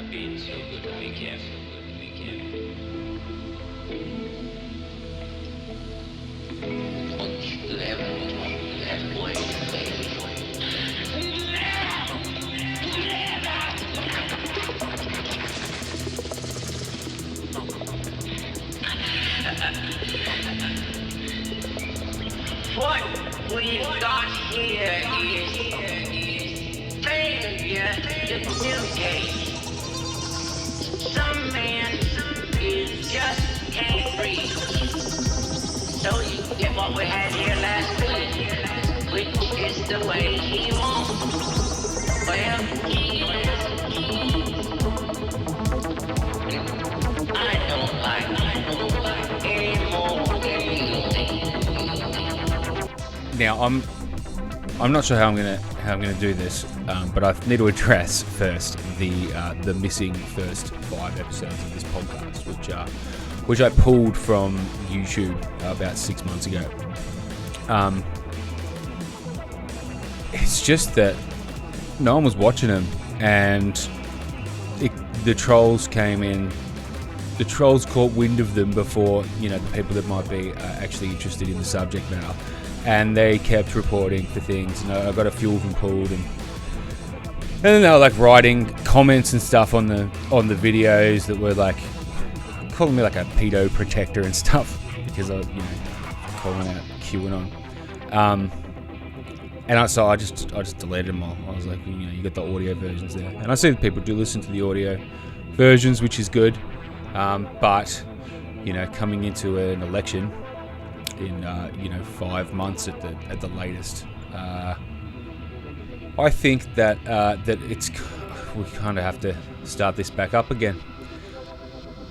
not being so good. Be careful. Be What we've got here is failure to communicate. Some man is just can't breathe. So you get what we had here last week, which is the way he wants. Well, I don't like any more than you think. Now I'm not sure how I'm gonna do this, but I need to address first the missing first 5 episodes of this podcast, which I pulled from YouTube about 6 months ago. It's just that no one was watching them, and the trolls came in. The trolls caught wind of them before the people that might be actually interested in the subject matter. And they kept reporting for things. I got a few of them pulled, and then they were like writing comments and stuff on the videos that were like calling me like a pedo protector and stuff because I calling out QAnon. And I just deleted them all. I was like, you got the audio versions there, and I see that people do listen to the audio versions, which is good. But coming into an election in 5 months at the latest, I think that we kind of have to start this back up again.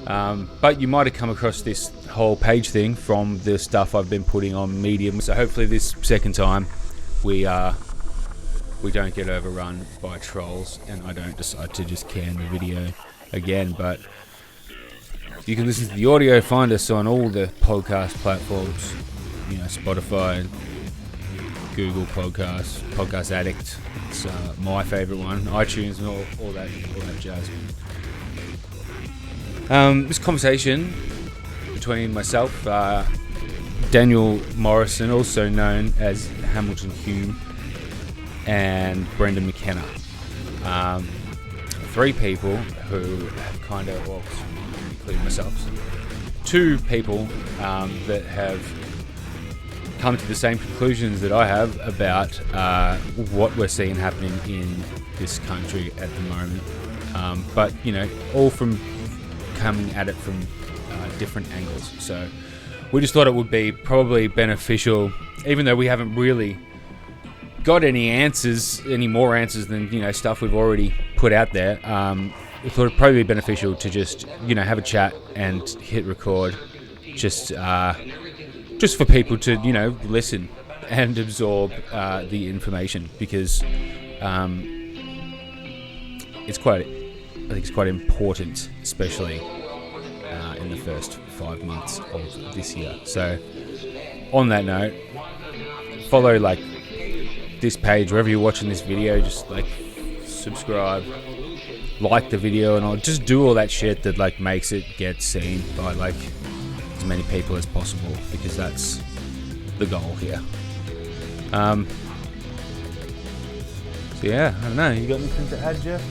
But you might have come across this whole page thing from the stuff I've been putting on Medium. So hopefully this second time we don't get overrun by trolls and I don't decide to just can the video again. But you can listen to the audio, find us on all the podcast platforms, Spotify, Google Podcasts, Podcast Addict. It's my favourite one, iTunes and all that jazz. This conversation between myself, Daniel Morrison, also known as Hamilton Hume, and Brendan Mckenna. 3 people who have kind of, well, including myself, 2 people that have come to the same conclusions that I have about what we're seeing happening in this country at the moment. But, all from coming at it from different angles. So we just thought it would be probably beneficial, even though we haven't really got any more answers than, stuff we've already put out there. We thought it'd probably be beneficial to just, have a chat and hit record, just for people to, listen and absorb the information, because I think it's quite important, especially in the first 5 months of this year. So, on that note, follow this page wherever you're watching this video. Just subscribe, like the video, and I'll just do all that shit that makes it get seen by as many people as possible, because that's the goal here. So yeah, I don't know. You got anything to add, Jeff?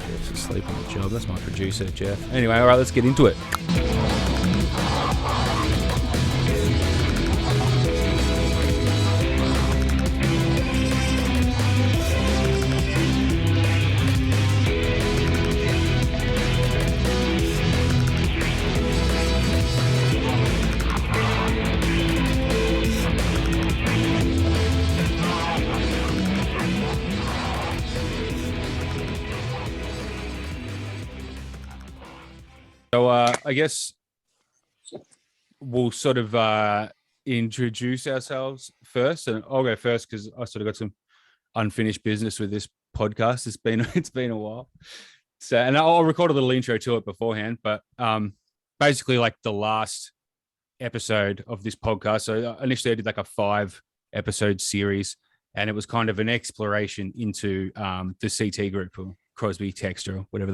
Jeff's asleep on the job. That's my producer, Jeff. Anyway, all right, let's get into it. So I guess we'll sort of introduce ourselves first, and I'll go first because I sort of got some unfinished business with this podcast. It's been a while, so and I'll record a little intro to it beforehand. But basically, the last episode of this podcast. So initially, I did a 5-episode series, and it was kind of an exploration into the CT group, or Crosby, Textra, whatever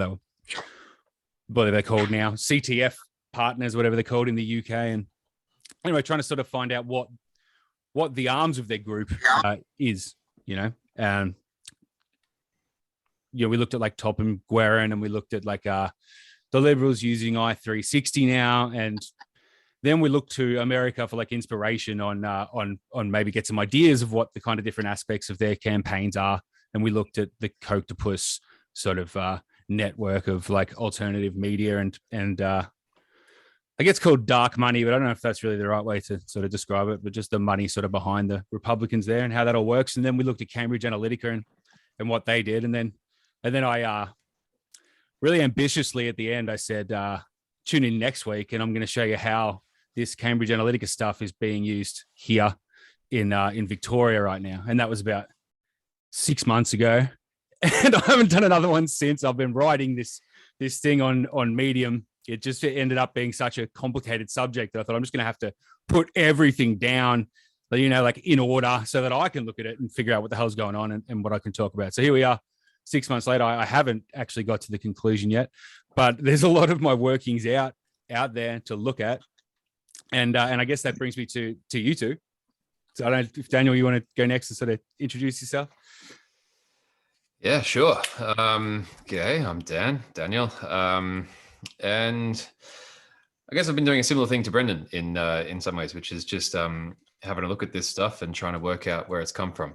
they're called now, CTF partners, whatever they're called in the UK. And anyway, trying to sort of find out what the arms of their group is, you know. We looked at like Topham Guerin, and we looked at like the Liberals using I-360 now, and then we looked to America for like inspiration on maybe get some ideas of what the kind of different aspects of their campaigns are. And we looked at the Coctopus sort of network of like alternative media and I guess it's called dark money, but I don't know if that's really the right way to sort of describe it, but just the money sort of behind the Republicans there and how that all works. And then we looked at Cambridge Analytica and what they did. And then I really ambitiously at the end, I said, tune in next week and I'm going to show you how this Cambridge Analytica stuff is being used here in Victoria right now. And that was about 6 months ago. And I haven't done another one since. I've been writing this thing on Medium. It just ended up being such a complicated subject that I thought I'm just going to have to put everything down, like in order so that I can look at it and figure out what the hell's going on and what I can talk about. So here we are 6 months later. I haven't actually got to the conclusion yet, but there's a lot of my workings out there to look at. And I guess that brings me to you two. So I don't know if Daniel, you want to go next and sort of introduce yourself? Yeah, sure. G'day, I'm Daniel. And I guess I've been doing a similar thing to Brendan in some ways, which is just having a look at this stuff and trying to work out where it's come from.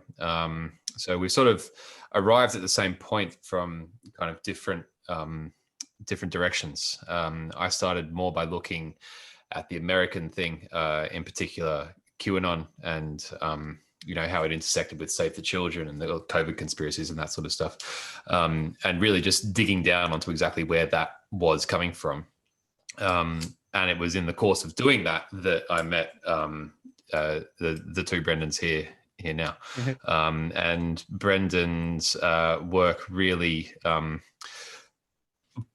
So we sort of arrived at the same point from kind of different directions. I started more by looking at the American thing, in particular QAnon, and how it intersected with Save the Children and the COVID conspiracies and that sort of stuff, and really just digging down onto exactly where that was coming from. And it was in the course of doing that I met the two Brendans here now. And Brendan's work really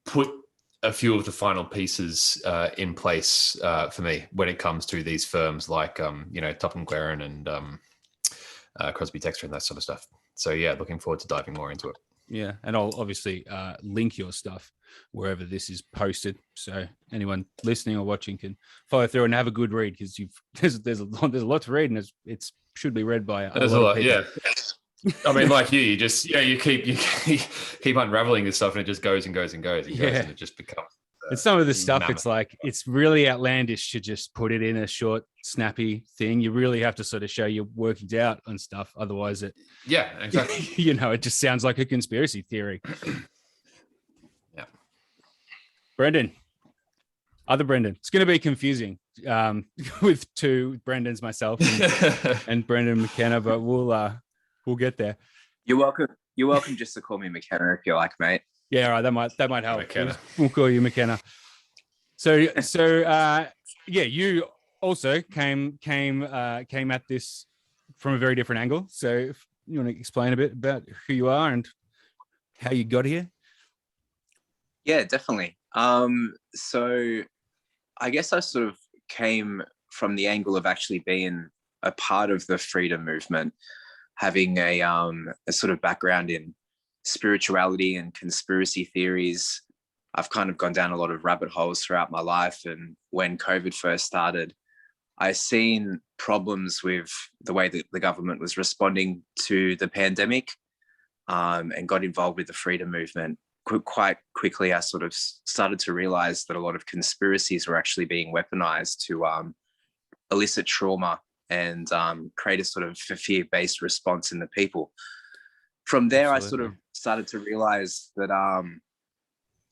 put a few of the final pieces in place for me when it comes to these firms like Topham Guerin and Crosby, Textra, and that sort of stuff. So yeah, looking forward to diving more into it. Yeah, and I'll obviously link your stuff wherever this is posted, so anyone listening or watching can follow through and have a good read, because there's a lot to read, and it should be read by a lot of people. Yeah. I mean, like you just you keep unraveling this stuff, and it just goes and goes and goes and goes, and it just becomes. And some of the stuff, it's like, it's really outlandish to just put it in a short, snappy thing. You really have to sort of show your workings out and stuff. Otherwise exactly. It just sounds like a conspiracy theory. Yeah. Brendan, other Brendan. It's going to be confusing with two Brendans, myself and Brendan Mckenna, but we'll get there. You're welcome just to call me Mckenna if you like, mate. Yeah, all right. That might help. Mckenna. We'll call you Mckenna. So you also came at this from a very different angle. So if you want to explain a bit about who you are and how you got here. Yeah, definitely. So I guess I sort of came from the angle of actually being a part of the freedom movement, having a sort of background in spirituality and conspiracy theories. I've kind of gone down a lot of rabbit holes throughout my life. And when COVID first started, I seen problems with the way that the government was responding to the pandemic, and got involved with the freedom movement. Quite quickly, I sort of started to realize that a lot of conspiracies were actually being weaponized to elicit trauma and create a sort of fear-based response in the people. From there, Absolutely. I sort of started to realize that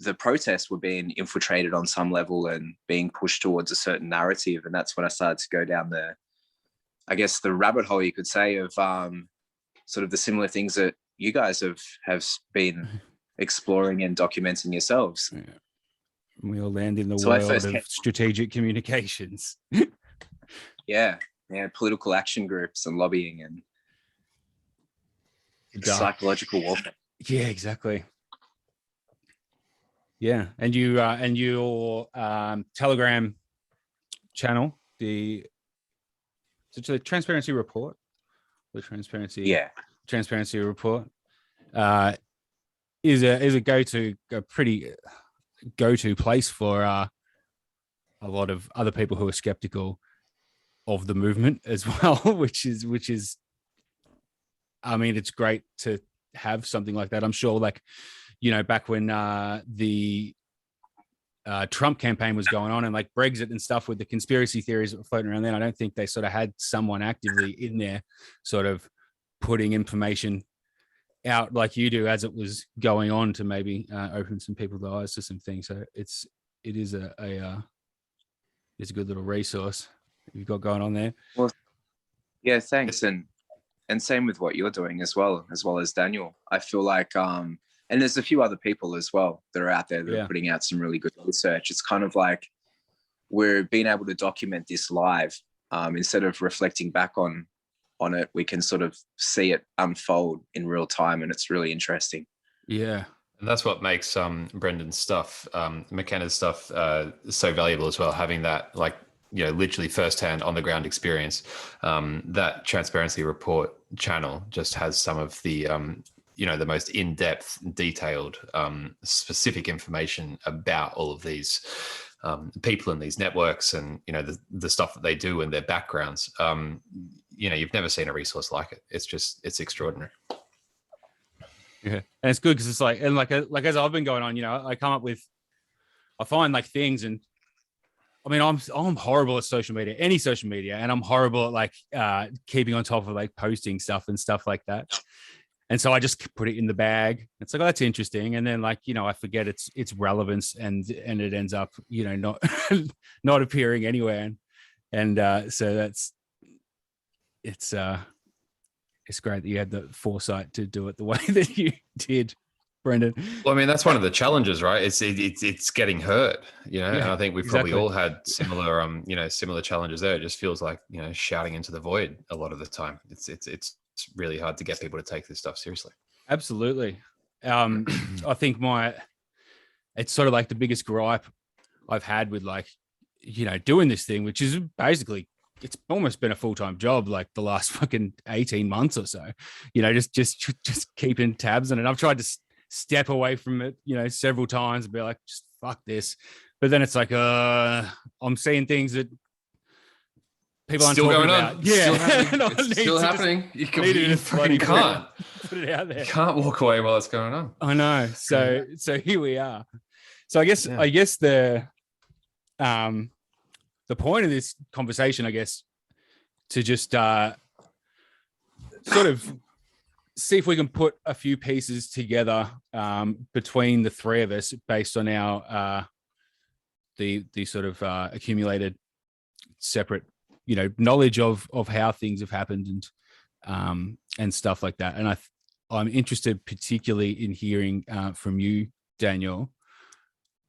the protests were being infiltrated on some level and being pushed towards a certain narrative. And that's when I started to go down the rabbit hole, you could say, of sort of the similar things that you guys have been exploring and documenting yourselves. Yeah. We all land in the world of strategic communications. Yeah, political action groups and lobbying and psychological warfare. Yeah, exactly. Yeah, and your Telegram channel, the Transparency Report, Transparency Report. is a pretty go-to place for a lot of other people who are skeptical of the movement as well, which is I mean, it's great to have something like that. I'm sure, like, back when the Trump campaign was going on and like Brexit and stuff with the conspiracy theories that were floating around then, I don't think they sort of had someone actively in there sort of putting information out like you do as it was going on to maybe open some people's eyes to some things. So it is it's a good little resource you've got going on there. Well, yeah, thanks. And same with what you're doing as well as Daniel. I feel like and there's a few other people as well that are out there that are putting out some really good research. It's kind of like we're being able to document this live instead of reflecting back on it. We can sort of see it unfold in real time, and it's really interesting. Yeah. And that's what makes Brendan's stuff, Mckenna's stuff, so valuable as well. Having that, like, literally firsthand on the ground experience. That Transparency Report channel just has some of the, the most in-depth, detailed, specific information about all of these people in these networks, and the stuff that they do and their backgrounds. You've never seen a resource like it. It's extraordinary. Yeah, and it's good because it's like, and like as I've been going on, I find like things, and I mean, I'm horrible at social media, any social media, and I'm horrible at like keeping on top of like posting stuff and stuff like that. And so I just put it in the bag. It's like, oh, that's interesting, and then like I forget its relevance, and it ends up not not appearing anywhere, and so it's great that you had the foresight to do it the way that you did, Brendan. Well, I mean, that's one of the challenges, right? It's getting hurt, and I think we've probably all had similar challenges there. It just feels like, shouting into the void a lot of the time. It's really hard to get people to take this stuff seriously. Absolutely. I think it's sort of like the biggest gripe I've had with like, doing this thing, which is basically, it's almost been a full-time job like the last fucking 18 months or so, just keeping tabs on it. I've tried to step away from it, several times and be like, just fuck this. But then it's like, I'm seeing things that people aren't still talking going about. on. Yeah. It's still happening. You fucking can't. Put it out there. You can't walk away while it's going on. I know. So here we are. So I guess the point of this conversation, I guess, to just sort of see if we can put a few pieces together between the three of us based on our the sort of accumulated separate knowledge of how things have happened and stuff like that. And I'm interested particularly in hearing from you, Daniel,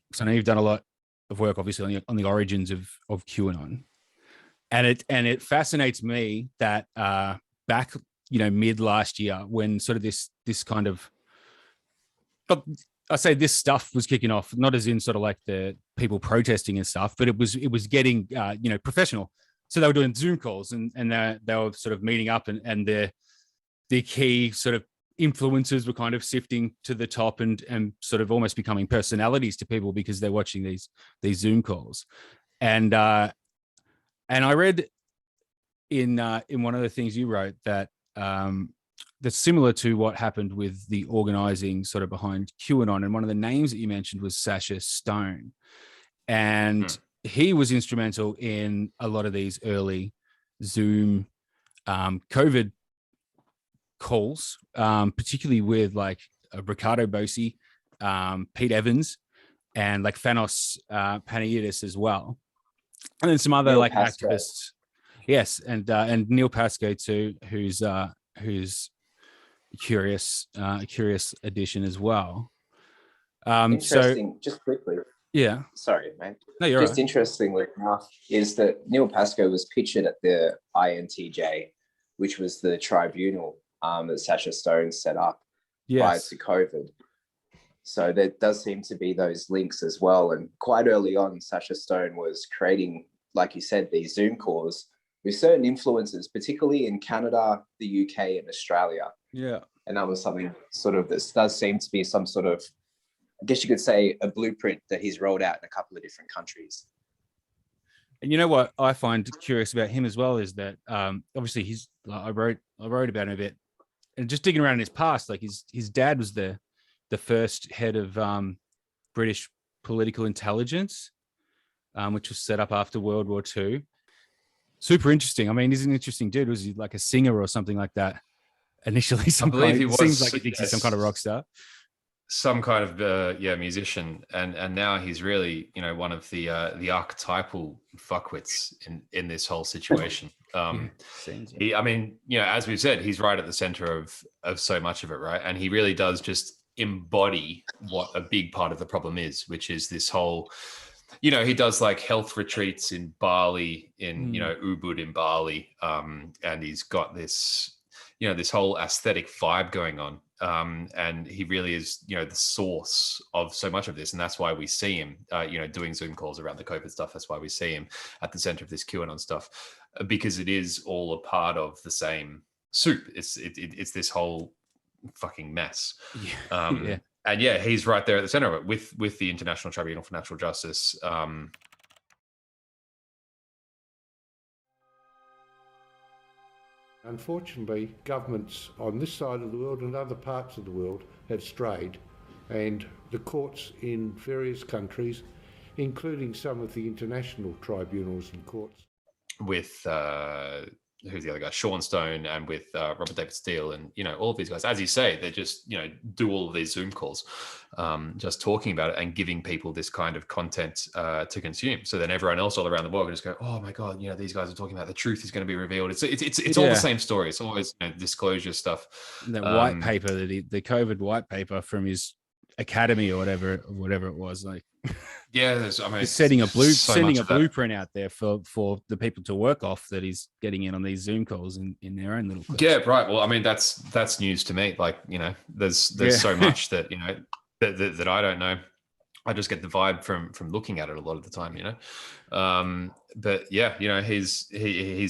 because I know you've done a lot of work obviously on the origins of QAnon, and it fascinates me that back mid last year, when sort of this kind of, I say this stuff was kicking off, not as in sort of like the people protesting and stuff, but it was getting professional. So they were doing Zoom calls and they were sort of meeting up, and the key sort of influencers were kind of sifting to the top and sort of almost becoming personalities to people because they're watching these Zoom calls. And I read in one of the things you wrote that that's similar to what happened with the organizing sort of behind QAnon. And one of the names that you mentioned was Sasha Stone. And he was instrumental in a lot of these early Zoom COVID calls, particularly with like Ricardo Bosi, Pete Evans, and like Thanos Panayitis as well. And then some other Neil like Pascoe. activists. Yes, and Neil Pascoe too, who's curious addition as well. Interesting, just quickly. Yeah. Sorry, mate. No, you're just right. interestingly enough, is that Neil Pascoe was pictured at the INTJ, which was the tribunal that Sasha Stone set up prior to COVID. So there does seem to be those links as well. And quite early on, Sasha Stone was creating, like you said, these Zoom calls with certain influencers, particularly in Canada, the UK, and Australia. Yeah. And that was something sort of, this does seem to be some sort of, I guess you could say, a blueprint that he's rolled out in a couple of different countries. And you know what I find curious about him as well is that obviously I wrote about him a bit, and just digging around in his past, like his dad was the first head of British political intelligence, which was set up after World War II. Super interesting. I mean, he's an interesting dude. Was he like a singer or something like that? Initially, I believe he was. Seems like he thinks he's some kind of rock star. Some kind of musician, and now he's really, you know, one of the archetypal fuckwits in this whole situation. I mean, you know, as we've said, he's right at the center of so much of it, right? And he really does just embody what a big part of the problem is, which is this whole, you know, he does like health retreats in Bali, you know, Ubud in Bali, and he's got this, you know, this whole aesthetic vibe going on. And he really is, you know, the source of so much of this. And that's why we see him, you know, doing Zoom calls around the COVID stuff. That's why we see him at the center of this QAnon stuff, because it is all a part of the same soup. It's this whole fucking mess. Yeah. And yeah, he's right there at the center of it with the International Tribunal for Natural Justice. Unfortunately, governments on this side of the world and other parts of the world have strayed, and the courts in various countries, including some of the international tribunals and courts, with who's the other guy, Sean Stone, and with Robert David Steele, and, you know, all of these guys, as you say, they just, you know, do all of these Zoom calls, just talking about it and giving people this kind of content to consume. So then everyone else all around the world can just go, oh my God, you know, these guys are talking about the truth is going to be revealed. It's all the same story. It's always, you know, disclosure stuff. That white paper, the COVID white paper from his academy or whatever it was, like. Yeah, I mean, he's sending a blueprint out there for the people to work off that he's getting in on these Zoom calls in their own little clips. Yeah, right. Well, I mean, that's news to me. Like, you know, there's so much that, you know, that I don't know. I just get the vibe from looking at it a lot of the time, you know. But yeah, you know, he's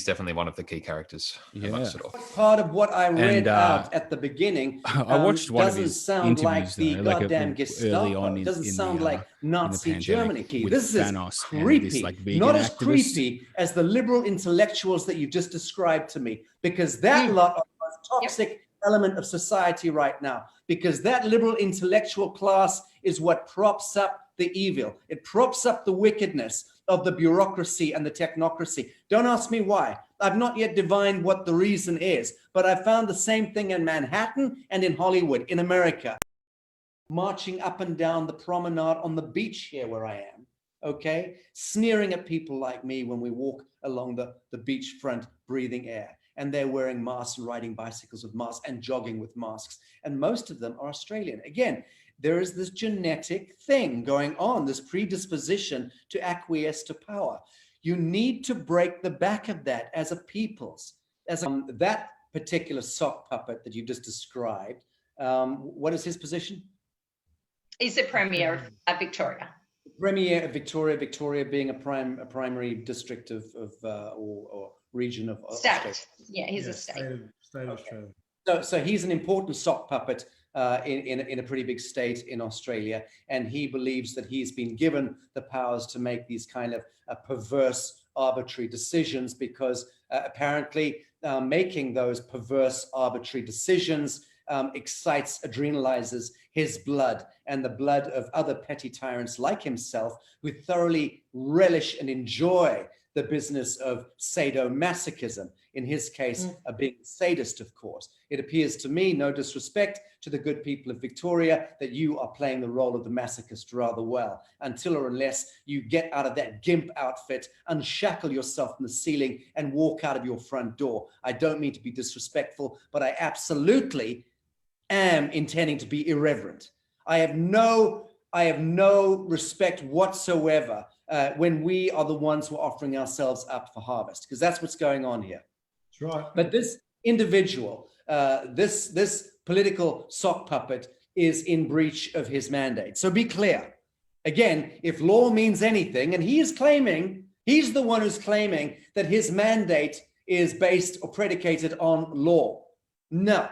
definitely one of the key characters. Yeah. Part of what I read out at the beginning I watched one of his sound interviews, like the though, goddamn Gestapo. It doesn't sound like Nazi Germany. This is creepy. This, like, not as activists. creepy as the liberal intellectuals that you just described to me, because that lot are the most toxic element of society right now, because that liberal intellectual class is what props up the evil. It props up the wickedness of the bureaucracy and the technocracy. Don't ask me why. I've not yet divined what the reason is, but I found the same thing in Manhattan and in Hollywood, in America. Marching up and down the promenade on the beach here where I am, okay? Sneering at people like me when we walk along the beachfront breathing air. And they're wearing masks and riding bicycles with masks and jogging with masks. And most of them are Australian. Again, there is this genetic thing going on, this predisposition to acquiesce to power. You need to break the back of that as a people's. That particular sock puppet that you just described, what is his position? He's the Premier of Victoria. Premier of Victoria, Victoria being a primary district of or region of state. Australia. Yeah, he's a state. State Australia. So he's an important sock puppet in a pretty big state in Australia, and he believes that he's been given the powers to make these kind of perverse, arbitrary decisions, because apparently making those perverse, arbitrary decisions excites, adrenalizes his blood and the blood of other petty tyrants like himself, who thoroughly relish and enjoy the business of sadomasochism, in his case, being a sadist, of course. It appears to me, no disrespect to the good people of Victoria, that you are playing the role of the masochist rather well, until or unless you get out of that gimp outfit, unshackle yourself from the ceiling, and walk out of your front door. I don't mean to be disrespectful, but I absolutely am intending to be irreverent. I have no respect whatsoever when we are the ones who are offering ourselves up for harvest, because that's what's going on here. That's right. But this individual, this political sock puppet, is in breach of his mandate. So be clear. Again, if law means anything, and he's the one who's claiming that his mandate is based or predicated on law. No,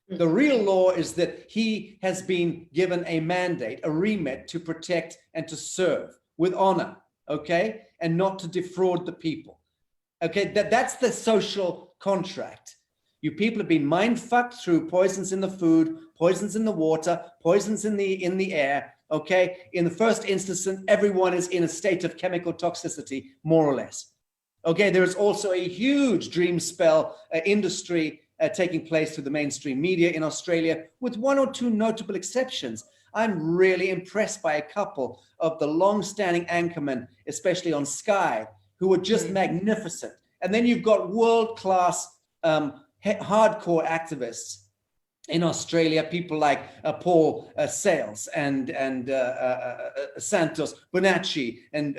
The real law is that he has been given a mandate, a remit to protect and to serve with honor, okay? And not to defraud the people. Okay, that's the social contract. You people have been mind fucked through poisons in the food, poisons in the water, poisons in the air. Okay, in the first instance, everyone is in a state of chemical toxicity, more or less. Okay, there is also a huge dream spell industry taking place through the mainstream media in Australia, with one or two notable exceptions. I'm really impressed by a couple of the long-standing anchormen, especially on Sky, who are just magnificent. And then you've got world-class hardcore activists in Australia, people like Paul Sales and Santos Bonacci and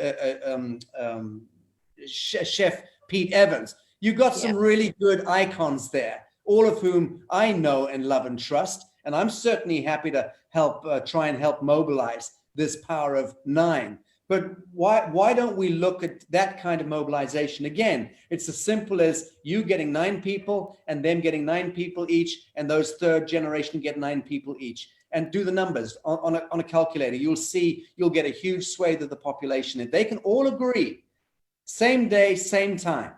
Chef Pete Evans. You've got some really good icons there, all of whom I know and love and trust. And I'm certainly happy to help try and help mobilize this power of 9. But why don't we look at that kind of mobilization again? It's as simple as you getting 9 people and them getting 9 people each, and those third generation get 9 people each. And do the numbers on a calculator. You'll see you'll get a huge swathe of the population. If they can all agree, same day, same time,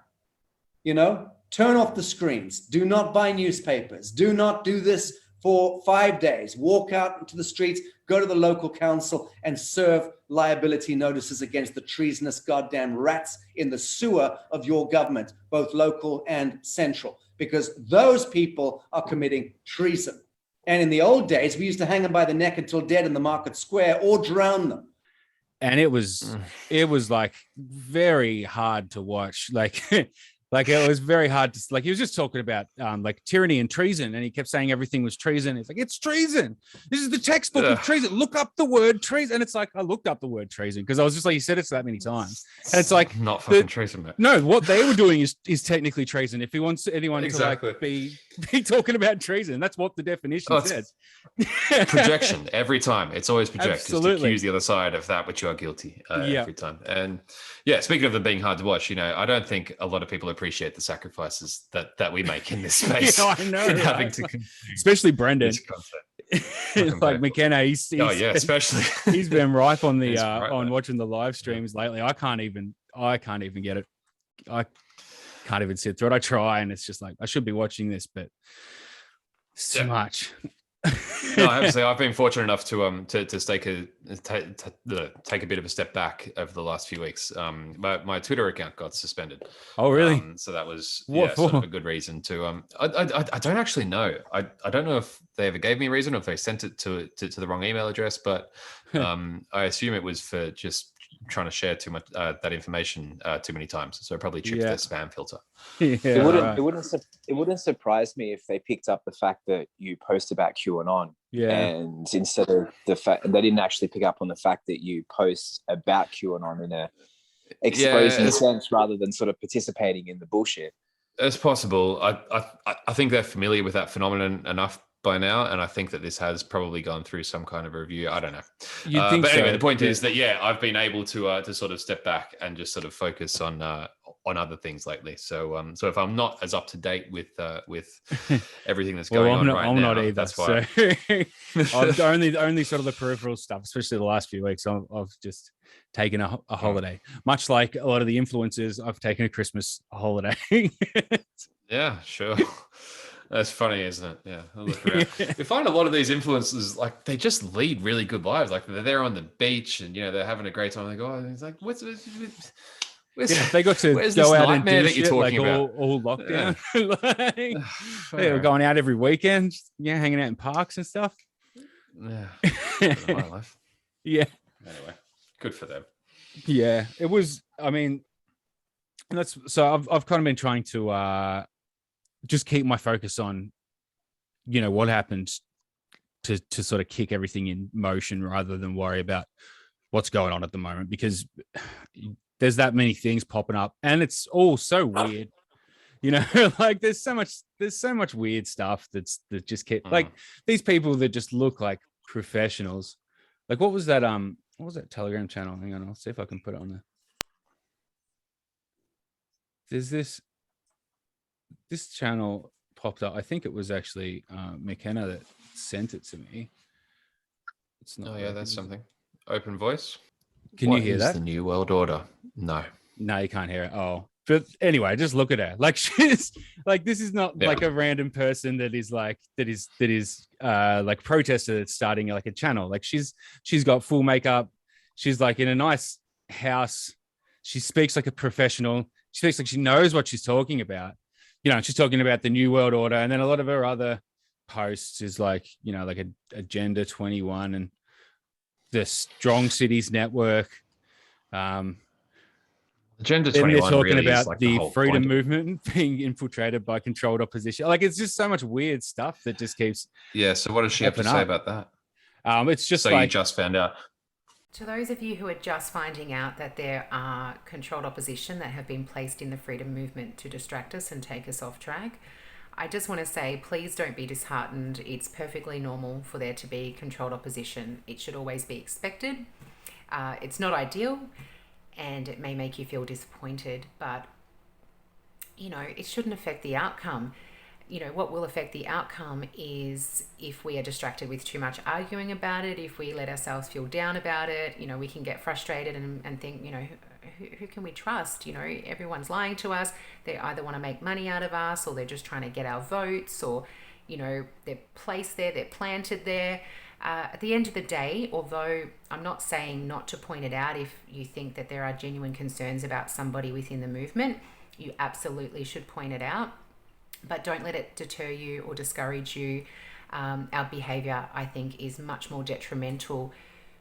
turn off the screens. Do not buy newspapers. Do not do this for 5 days. Walk out into the streets, go to the local council and serve liability notices against the treasonous goddamn rats in the sewer of your government, both local and central, because those people are committing treason. And in the old days, we used to hang them by the neck until dead in the market square or drown them. And it was like very hard to watch. Like it was very hard to, like, he was just talking about like tyranny and treason, and he kept saying everything was treason. It's like, it's treason. This is the textbook of treason. Look up the word treason. And it's like, I looked up the word treason because I was just like, he said it that many times. And it's like, not fucking treason, man. No, what they were doing is technically treason. If he wants anyone to like be talking about treason, that's what the definition says. Projection every time. It's always project. Absolutely. Just to accuse the other side of that which you are guilty every time. And yeah, speaking of them being hard to watch, I don't think a lot of people appreciate the sacrifices that we make in this space. I know, in having to especially Brendan. Like Mckenna, he's especially he's been ripe on the on watching the live streams lately. I can't even get it. I can't even sit through it. I try, and it's just like, I should be watching this, but it's too much. No, I have to say, I've been fortunate enough to take a bit of a step back over the last few weeks. My Twitter account got suspended. Oh, really? So that was sort of a good reason to. I don't actually know. I don't know if they ever gave me a reason or if they sent it to the wrong email address, but I assume it was for just trying to share too much that information too many times. So it probably tripped their spam filter. It wouldn't surprise me if they picked up the fact that you post about QAnon, and instead of the fact they didn't actually pick up on the fact that you post about QAnon in a exposing sense rather than sort of participating in the bullshit. It's possible. I think they're familiar with that phenomenon enough by now, and I think that this has probably gone through some kind of review. I don't know. But anyway, the point is that I've been able to sort of step back and just sort of focus on other things lately. So if I'm not as up to date with everything that's going on right now, I'm not either. That's why. So only sort of the peripheral stuff, especially the last few weeks. I've just taken a holiday, much like a lot of the influencers. I've taken a Christmas holiday. Yeah, sure. That's funny, isn't it? Yeah. I'll look around. We find a lot of these influencers, like, they just lead really good lives. Like, they're there on the beach and, they're having a great time. They go, oh, it's like, they got to go out and do shit, like all lockdown. They were going out every weekend, hanging out in parks and stuff. Yeah. My life. Yeah. Anyway, good for them. Yeah. It was, I mean, I've kind of been trying to just keep my focus on, what happened to sort of kick everything in motion rather than worry about what's going on at the moment, because there's that many things popping up and it's all so weird, like there's so much weird stuff that just kept like these people that just look like professionals. Like what was that Telegram channel? Hang on, I'll see if I can put it on there. There's this channel popped up. I think it was actually Mckenna that sent it to me. It's not. Oh yeah, that's something. Open voice. Can you hear that? The New World Order? No. No, you can't hear it. Oh, but anyway, just look at her. Like she's like, this is not like a random person that is like like protester that's starting like a channel. Like she's got full makeup. She's like in a nice house. She speaks like a professional. She speaks like she knows what she's talking about. You know, she's talking about the New World Order, and then a lot of her other posts is like, you know, like a Agenda 21 and the Strong Cities Network. Agenda Then 21 they're talking really about is like the whole freedom point. movement being infiltrated by controlled opposition. Like it's just so much weird stuff that just keeps. Yeah. So what does she have to say about that? It's just so like, you just found out. To those of you who are just finding out that there are controlled opposition that have been placed in the freedom movement to distract us and take us off track, I just want to say, please don't be disheartened. It's perfectly normal for there to be controlled opposition. It should always be expected. It's not ideal, and it may make you feel disappointed, but, you know, it shouldn't affect the outcome. You know, what will affect the outcome is if we are distracted with too much arguing about it, if we let ourselves feel down about it, you know, we can get frustrated and think, you know, who can we trust? You know, everyone's lying to us. They either want to make money out of us, or they're just trying to get our votes, or, you know, they're placed there, they're planted there. At the end of the day, although I'm not saying not to point it out if you think that there are genuine concerns about somebody within the movement, you absolutely should point it out. But don't let it deter you or discourage you. Our behaviour, I think, is much more detrimental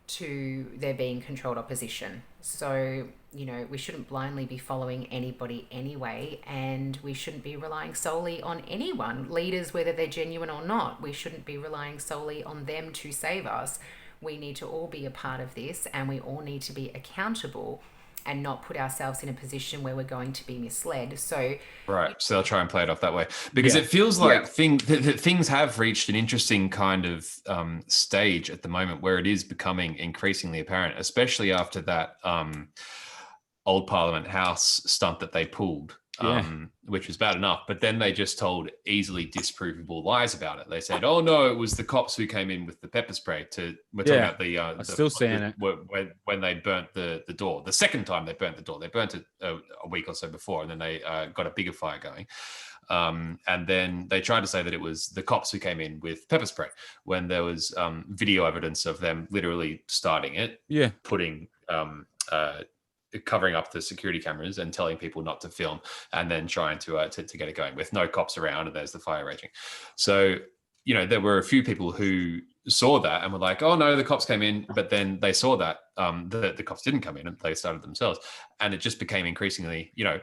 to there being controlled opposition. So, you know, we shouldn't blindly be following anybody anyway, and we shouldn't be relying solely on anyone, leaders, whether they're genuine or not. We shouldn't be relying solely on them to save us. We need to all be a part of this, and we all need to be accountable and not put ourselves in a position where we're going to be misled. So right, so they'll try and play it off that way, because it feels like things have reached an interesting kind of stage at the moment where it is becoming increasingly apparent, especially after that old Parliament House stunt that they pulled, which was bad enough, but then they just told easily disprovable lies about it. They said, "Oh no, it was the cops who came in with the pepper spray." We're talking about the still saying it when they burnt the door. The second time they burnt the door, they burnt it a week or so before, and then they got a bigger fire going. And then they tried to say that it was the cops who came in with pepper spray, when there was video evidence of them literally starting it, putting covering up the security cameras and telling people not to film, and then trying to get it going with no cops around, and there's the fire raging. So, you know, there were a few people who saw that and were like, "Oh no, the cops came in," but then they saw that the cops didn't come in and they started themselves, and it just became increasingly, you know,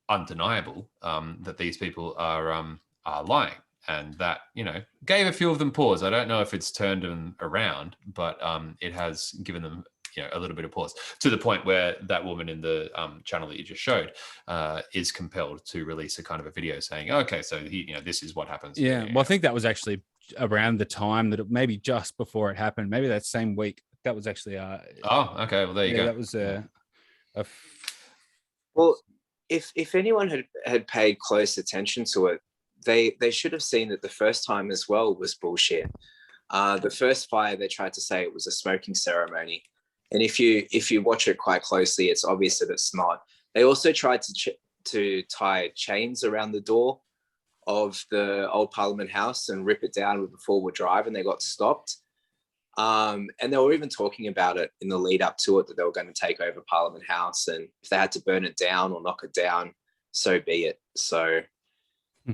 undeniable that these people are lying, and that, you know, gave a few of them pause. I don't know if it's turned them around, but it has given them, you know, a little bit of pause, to the point where that woman in the channel that you just showed is compelled to release a kind of a video saying, "Okay, so you know, this is what happens." Yeah, well, I think that was actually around the time that maybe just before it happened, maybe that same week. That was actually oh, okay, well there you go. That was well, if anyone had paid close attention to it, they should have seen that the first time as well was bullshit. The first fire, they tried to say it was a smoking ceremony, and if you watch it quite closely, it's obvious that it's not. They also tried to tie chains around the door of the old Parliament House and rip it down with a four-wheel drive, and they got stopped. And they were even talking about it in the lead up to it, that they were going to take over Parliament House, and if they had to burn it down or knock it down, so be it. So,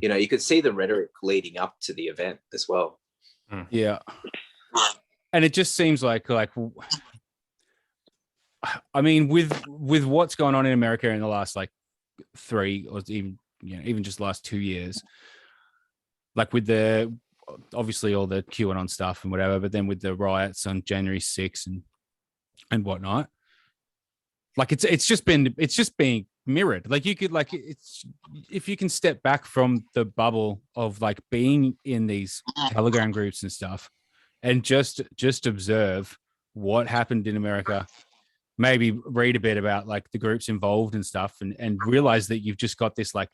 you know, you could see the rhetoric leading up to the event as well. Yeah. And it just seems like, I mean, with what's going on in America in the last like 3 or even, you know, even just the last 2 years, like with the obviously all the QAnon stuff and whatever, but then with the riots on January 6th and whatnot, like it's just being mirrored. Like you could, like, it's, if you can step back from the bubble of like being in these Telegram groups and stuff and just observe what happened in America, maybe read a bit about like the groups involved and stuff, and realize that you've just got this like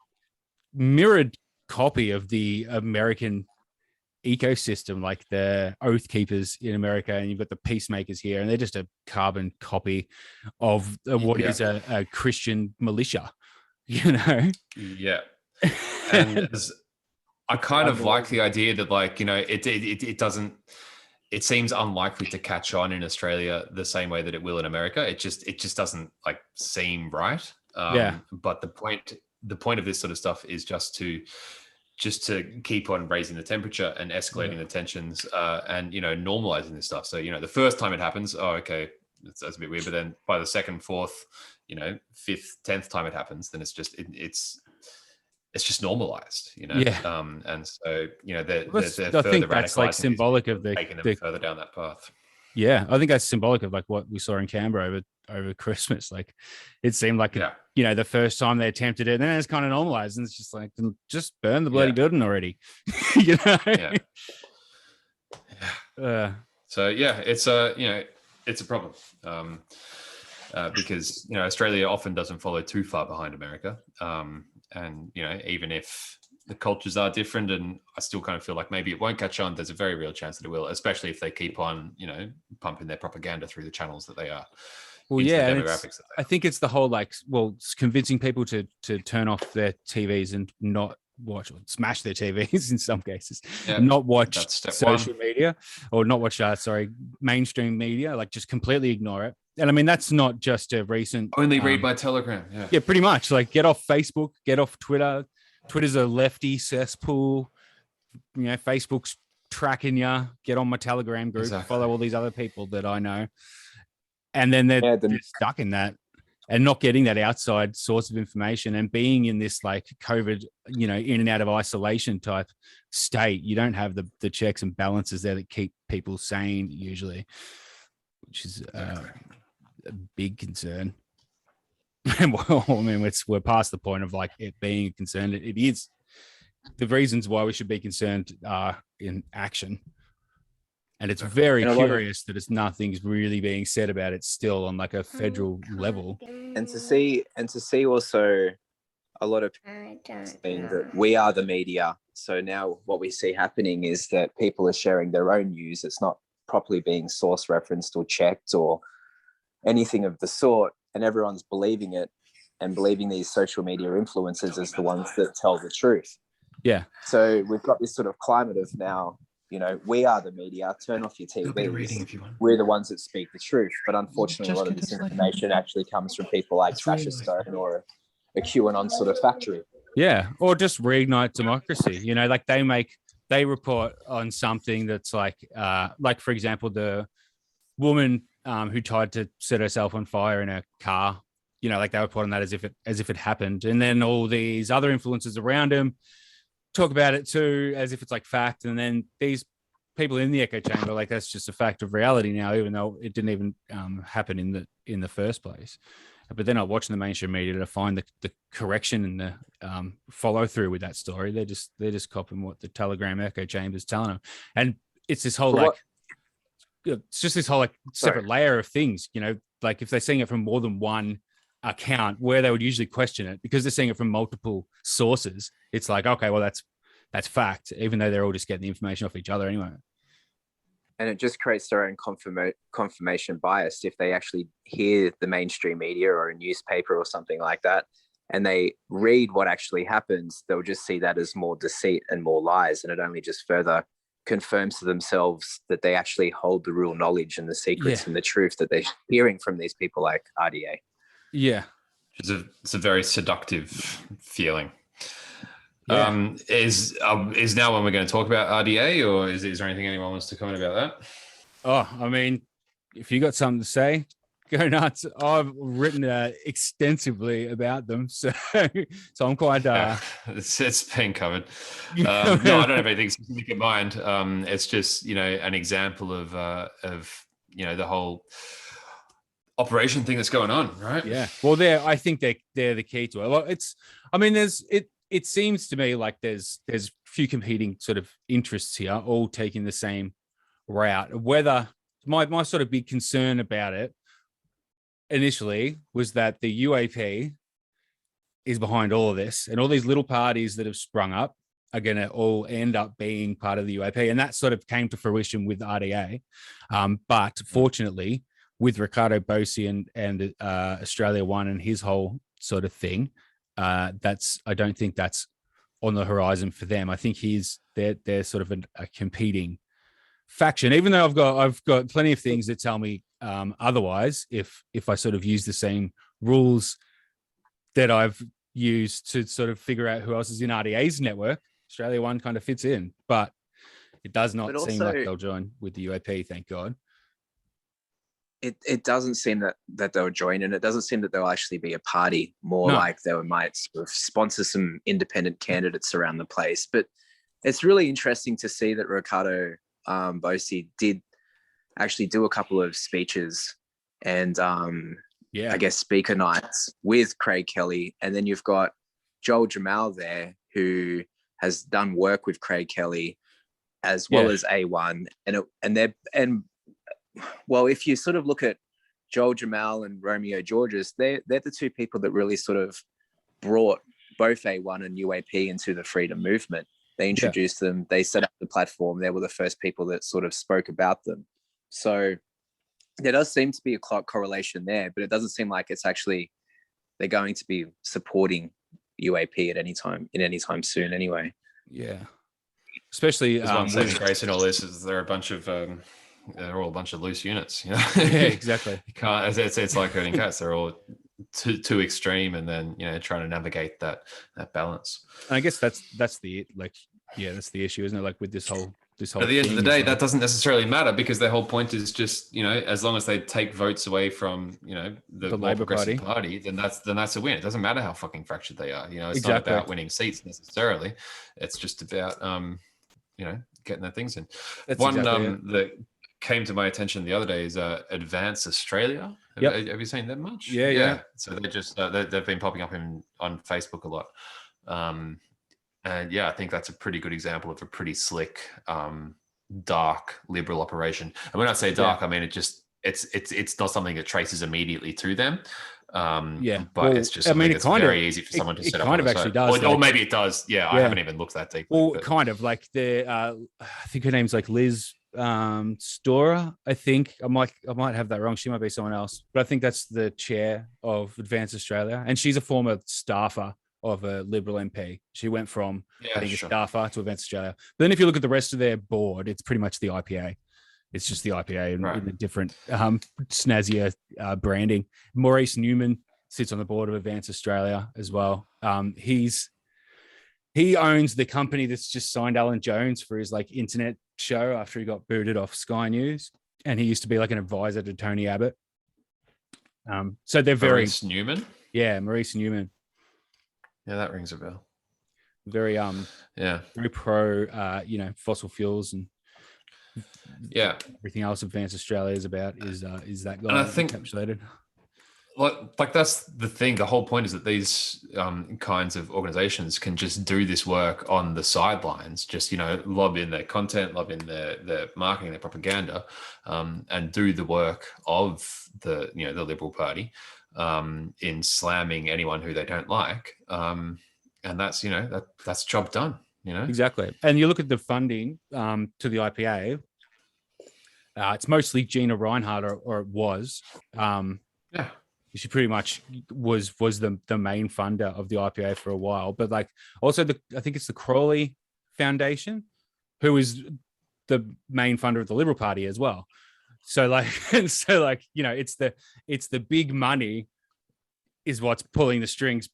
mirrored copy of the American ecosystem, like the Oath Keepers in America, and you've got the Peacemakers here, and they're just a carbon copy of what is a Christian militia, you know? Yeah. And I kind of like the idea that, like, you know, it doesn't, it seems unlikely to catch on in Australia the same way that it will in America. It just doesn't like seem right. But the point of this sort of stuff is just to keep on raising the temperature and escalating the tensions, and, you know, normalizing this stuff. So, you know, the first time it happens, oh, okay, that's a bit weird. But then by the second, fourth, you know, fifth, 10th time it happens, then it's just it's just normalized, you know. And so, you know, they're I think that's like symbolic of taking them further down that path. Yeah, I think that's symbolic of like what we saw in Canberra over Christmas. Like, it seemed like you know, the first time they attempted it, and then it's kind of normalized, and it's just like, just burn the bloody building already, you know. So yeah, it's a, you know, it's a problem, because, you know, Australia often doesn't follow too far behind America, and, you know, even if the cultures are different, and I still kind of feel like maybe it won't catch on, there's a very real chance that it will, especially if they keep on, you know, pumping their propaganda through the channels that they are. Well, yeah, and I think it's the whole, like, well, it's convincing people to turn off their TVs and not watch, or smash their TVs in some cases, not watch social media, or not watch, mainstream media, like just completely ignore it. And I mean, that's not just a recent... Only read my Telegram. Yeah, pretty much. Like, get off Facebook, get off Twitter. Twitter's a lefty cesspool. You know, Facebook's tracking you. Get on my Telegram group. Exactly. Follow all these other people that I know. And then they're stuck in that and not getting that outside source of information, and being in this like COVID, you know, in and out of isolation type state. You don't have the checks and balances there that keep people sane usually, which is a big concern. And well, I mean, we're past the point of like it being a concern. It is. The reasons why we should be concerned are in action. And it's very curious that nothing's really being said about it still on like a federal level. And to see also a lot of people saying that we are the media. So now what we see happening is that people are sharing their own news. It's not properly being source referenced or checked or anything of the sort. And everyone's believing it and believing these social media influencers as the ones that tell the truth. Yeah. So we've got this sort of climate of now, you know, we are the media, turn off your TV. We're the ones that speak the truth. But unfortunately, a lot of this information actually comes from people like Sasha Stone or a QAnon sort of factory. Yeah. Or just reignite democracy. You know, like they report on something that's like for example, the woman who tried to set herself on fire in her car, you know, like they report on that as if it happened. And then all these other influencers around him talk about it too, as if it's like fact. And then these people in the echo chamber, like that's just a fact of reality now, even though it didn't even happen in the first place. But they're not watching the mainstream media to find the correction and the follow through with that story. They're just copying what the Telegram echo chamber is telling them. And it's this whole it's just this whole like separate layer of things, you know, like if they're seeing it from more than one account where they would usually question it, because they're seeing it from multiple sources, it's like, okay, well, that's fact, even though they're all just getting the information off each other anyway. And it just creates their own confirmation bias. If they actually hear the mainstream media or a newspaper or something like that, and they read what actually happens, they'll just see that as more deceit and more lies. And it only just further confirms to themselves that they actually hold the real knowledge and the secrets and the truth that they're hearing from these people like RDA. Yeah. It's a very seductive feeling. Yeah. Is now when we're going to talk about RDA, or is there anything anyone wants to comment about that? Oh, I mean, if you got something to say, go nuts. I've written extensively about them, so I'm quite. It's been covered. No, I don't have anything specific in mind. It's just, you know, an example of you know, the whole operation thing that's going on, right? Yeah. Well, I think they're the key to it. Well, I mean, it seems to me like there's few competing sort of interests here, all taking the same route. Whether my sort of big concern about it initially was that the UAP is behind all of this, and all these little parties that have sprung up are going to all end up being part of the UAP. And that sort of came to fruition with RDA. But fortunately, with Ricardo Bossi and Australia One and his whole sort of thing, I don't think that's on the horizon for them. I think they're sort of a competing faction, even though I've got plenty of things that tell me otherwise, if I sort of use the same rules that I've used to sort of figure out who else is in RDA's network, Australia One kind of fits in, but it does not seem like they'll join with the UAP, thank God. It doesn't seem that they'll join, and it doesn't seem that they'll actually be a party, more like they might sort of sponsor some independent candidates around the place. But it's really interesting to see that Ricardo Bossi did actually do a couple of speeches and I guess speaker nights with Craig Kelly, and then you've got Joel Jamal there who has done work with Craig Kelly as well as A1, and well, if you sort of look at Joel Jamal and Romeo Georges, they're the two people that really sort of brought both A1 and UAP into the freedom movement. They introduced them, they set up the platform, they were the first people that sort of spoke about them. So there does seem to be a correlation there, but it doesn't seem like it's actually they're going to be supporting UAP at any time soon anyway. Yeah, especially one saving grace in all this is they're all a bunch of loose units. You know? Yeah, exactly. You can't. It's like herding cats. They're all too extreme, and then trying to navigate that balance. And I guess that's the issue, isn't it? Like with this whole. At the end of the day, that doesn't necessarily matter, because their whole point is just, as long as they take votes away from, the Labour Party, then that's a win. It doesn't matter how fucking fractured they are. It's not about winning seats necessarily. It's just about, getting their things in. That came to my attention the other day is Advance Australia. Have you seen them much? Yeah. So they just they've been popping up on Facebook a lot. And I think that's a pretty good example of a pretty slick, dark liberal operation. And when I say dark, I mean it's not something that traces immediately to them. But it's just something that's very easy for someone to set up. It kind of actually does, or maybe it does. Yeah, I haven't even looked that deep. Well, kind of like I think her name's like Liz Stora. I think I might have that wrong. She might be someone else, but I think that's the chair of Advance Australia, and she's a former staffer of a Liberal MP. She went from a staffer to Advance Australia. But then if you look at the rest of their board, it's pretty much the IPA. It's just the IPA in a different snazzier branding. Maurice Newman sits on the board of Advance Australia as well. He owns the company that's just signed Alan Jones for his like internet show after he got booted off Sky News, and he used to be like an advisor to Tony Abbott. So they're very Maurice Newman. Yeah, Maurice Newman. Yeah, that rings a bell. Very very pro fossil fuels and everything else Advance Australia is about is that guy. And I think encapsulated. Like that's the thing. The whole point is that these kinds of organizations can just do this work on the sidelines, just lob in their content, lob in their marketing, their propaganda, and do the work of the the Liberal Party in slamming anyone who they don't like, and that's that's job done. Exactly. And you look at the funding to the IPA. It's mostly Gina Reinhardt, or it was. She pretty much was the main funder of the IPA for a while, but like also I think it's the Crawley Foundation, who is the main funder of the Liberal Party as well. So it's the big money is what's pulling the strings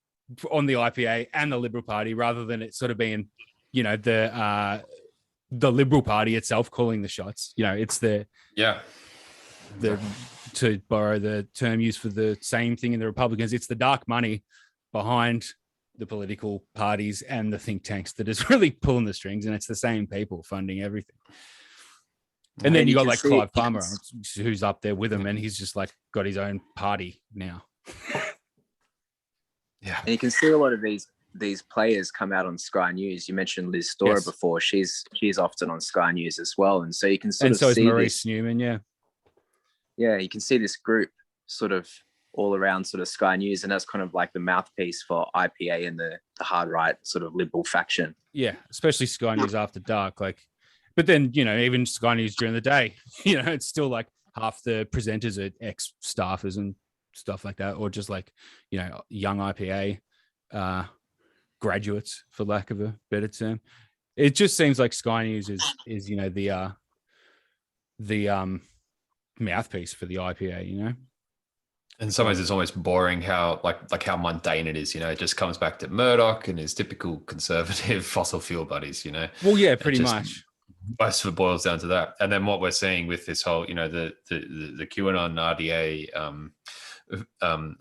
on the IPA and the Liberal Party, rather than it sort of being the Liberal Party itself calling the shots. It's the to borrow the term used for the same thing in the Republicans, it's the dark money behind the political parties and the think tanks that is really pulling the strings, and it's the same people funding everything. And then you got like Clive Palmer, who's up there with him, and he's just like got his own party now. And you can see a lot of these players come out on Sky News. You mentioned Liz Stora before. She's often on Sky News as well, and so you can sort of see is Maurice Newman. Yeah, you can see this group sort of all around sort of Sky News, and as kind of like the mouthpiece for IPA and the hard right sort of liberal faction. Yeah, especially Sky News after dark. Like, but then, you know, even Sky News during the day, you know, it's still like half the presenters are ex-staffers and stuff like that, or just like, you know, young IPA graduates, for lack of a better term. It just seems like Sky News is you know, the mouthpiece for the IPA, you know. In some ways, it's almost boring how like how mundane it is. You know, it just comes back to Murdoch and his typical conservative fossil fuel buddies. You know, well, yeah, pretty much. Most of it boils down to that. And then what we're seeing with this whole, you know, the QAnon, RDA,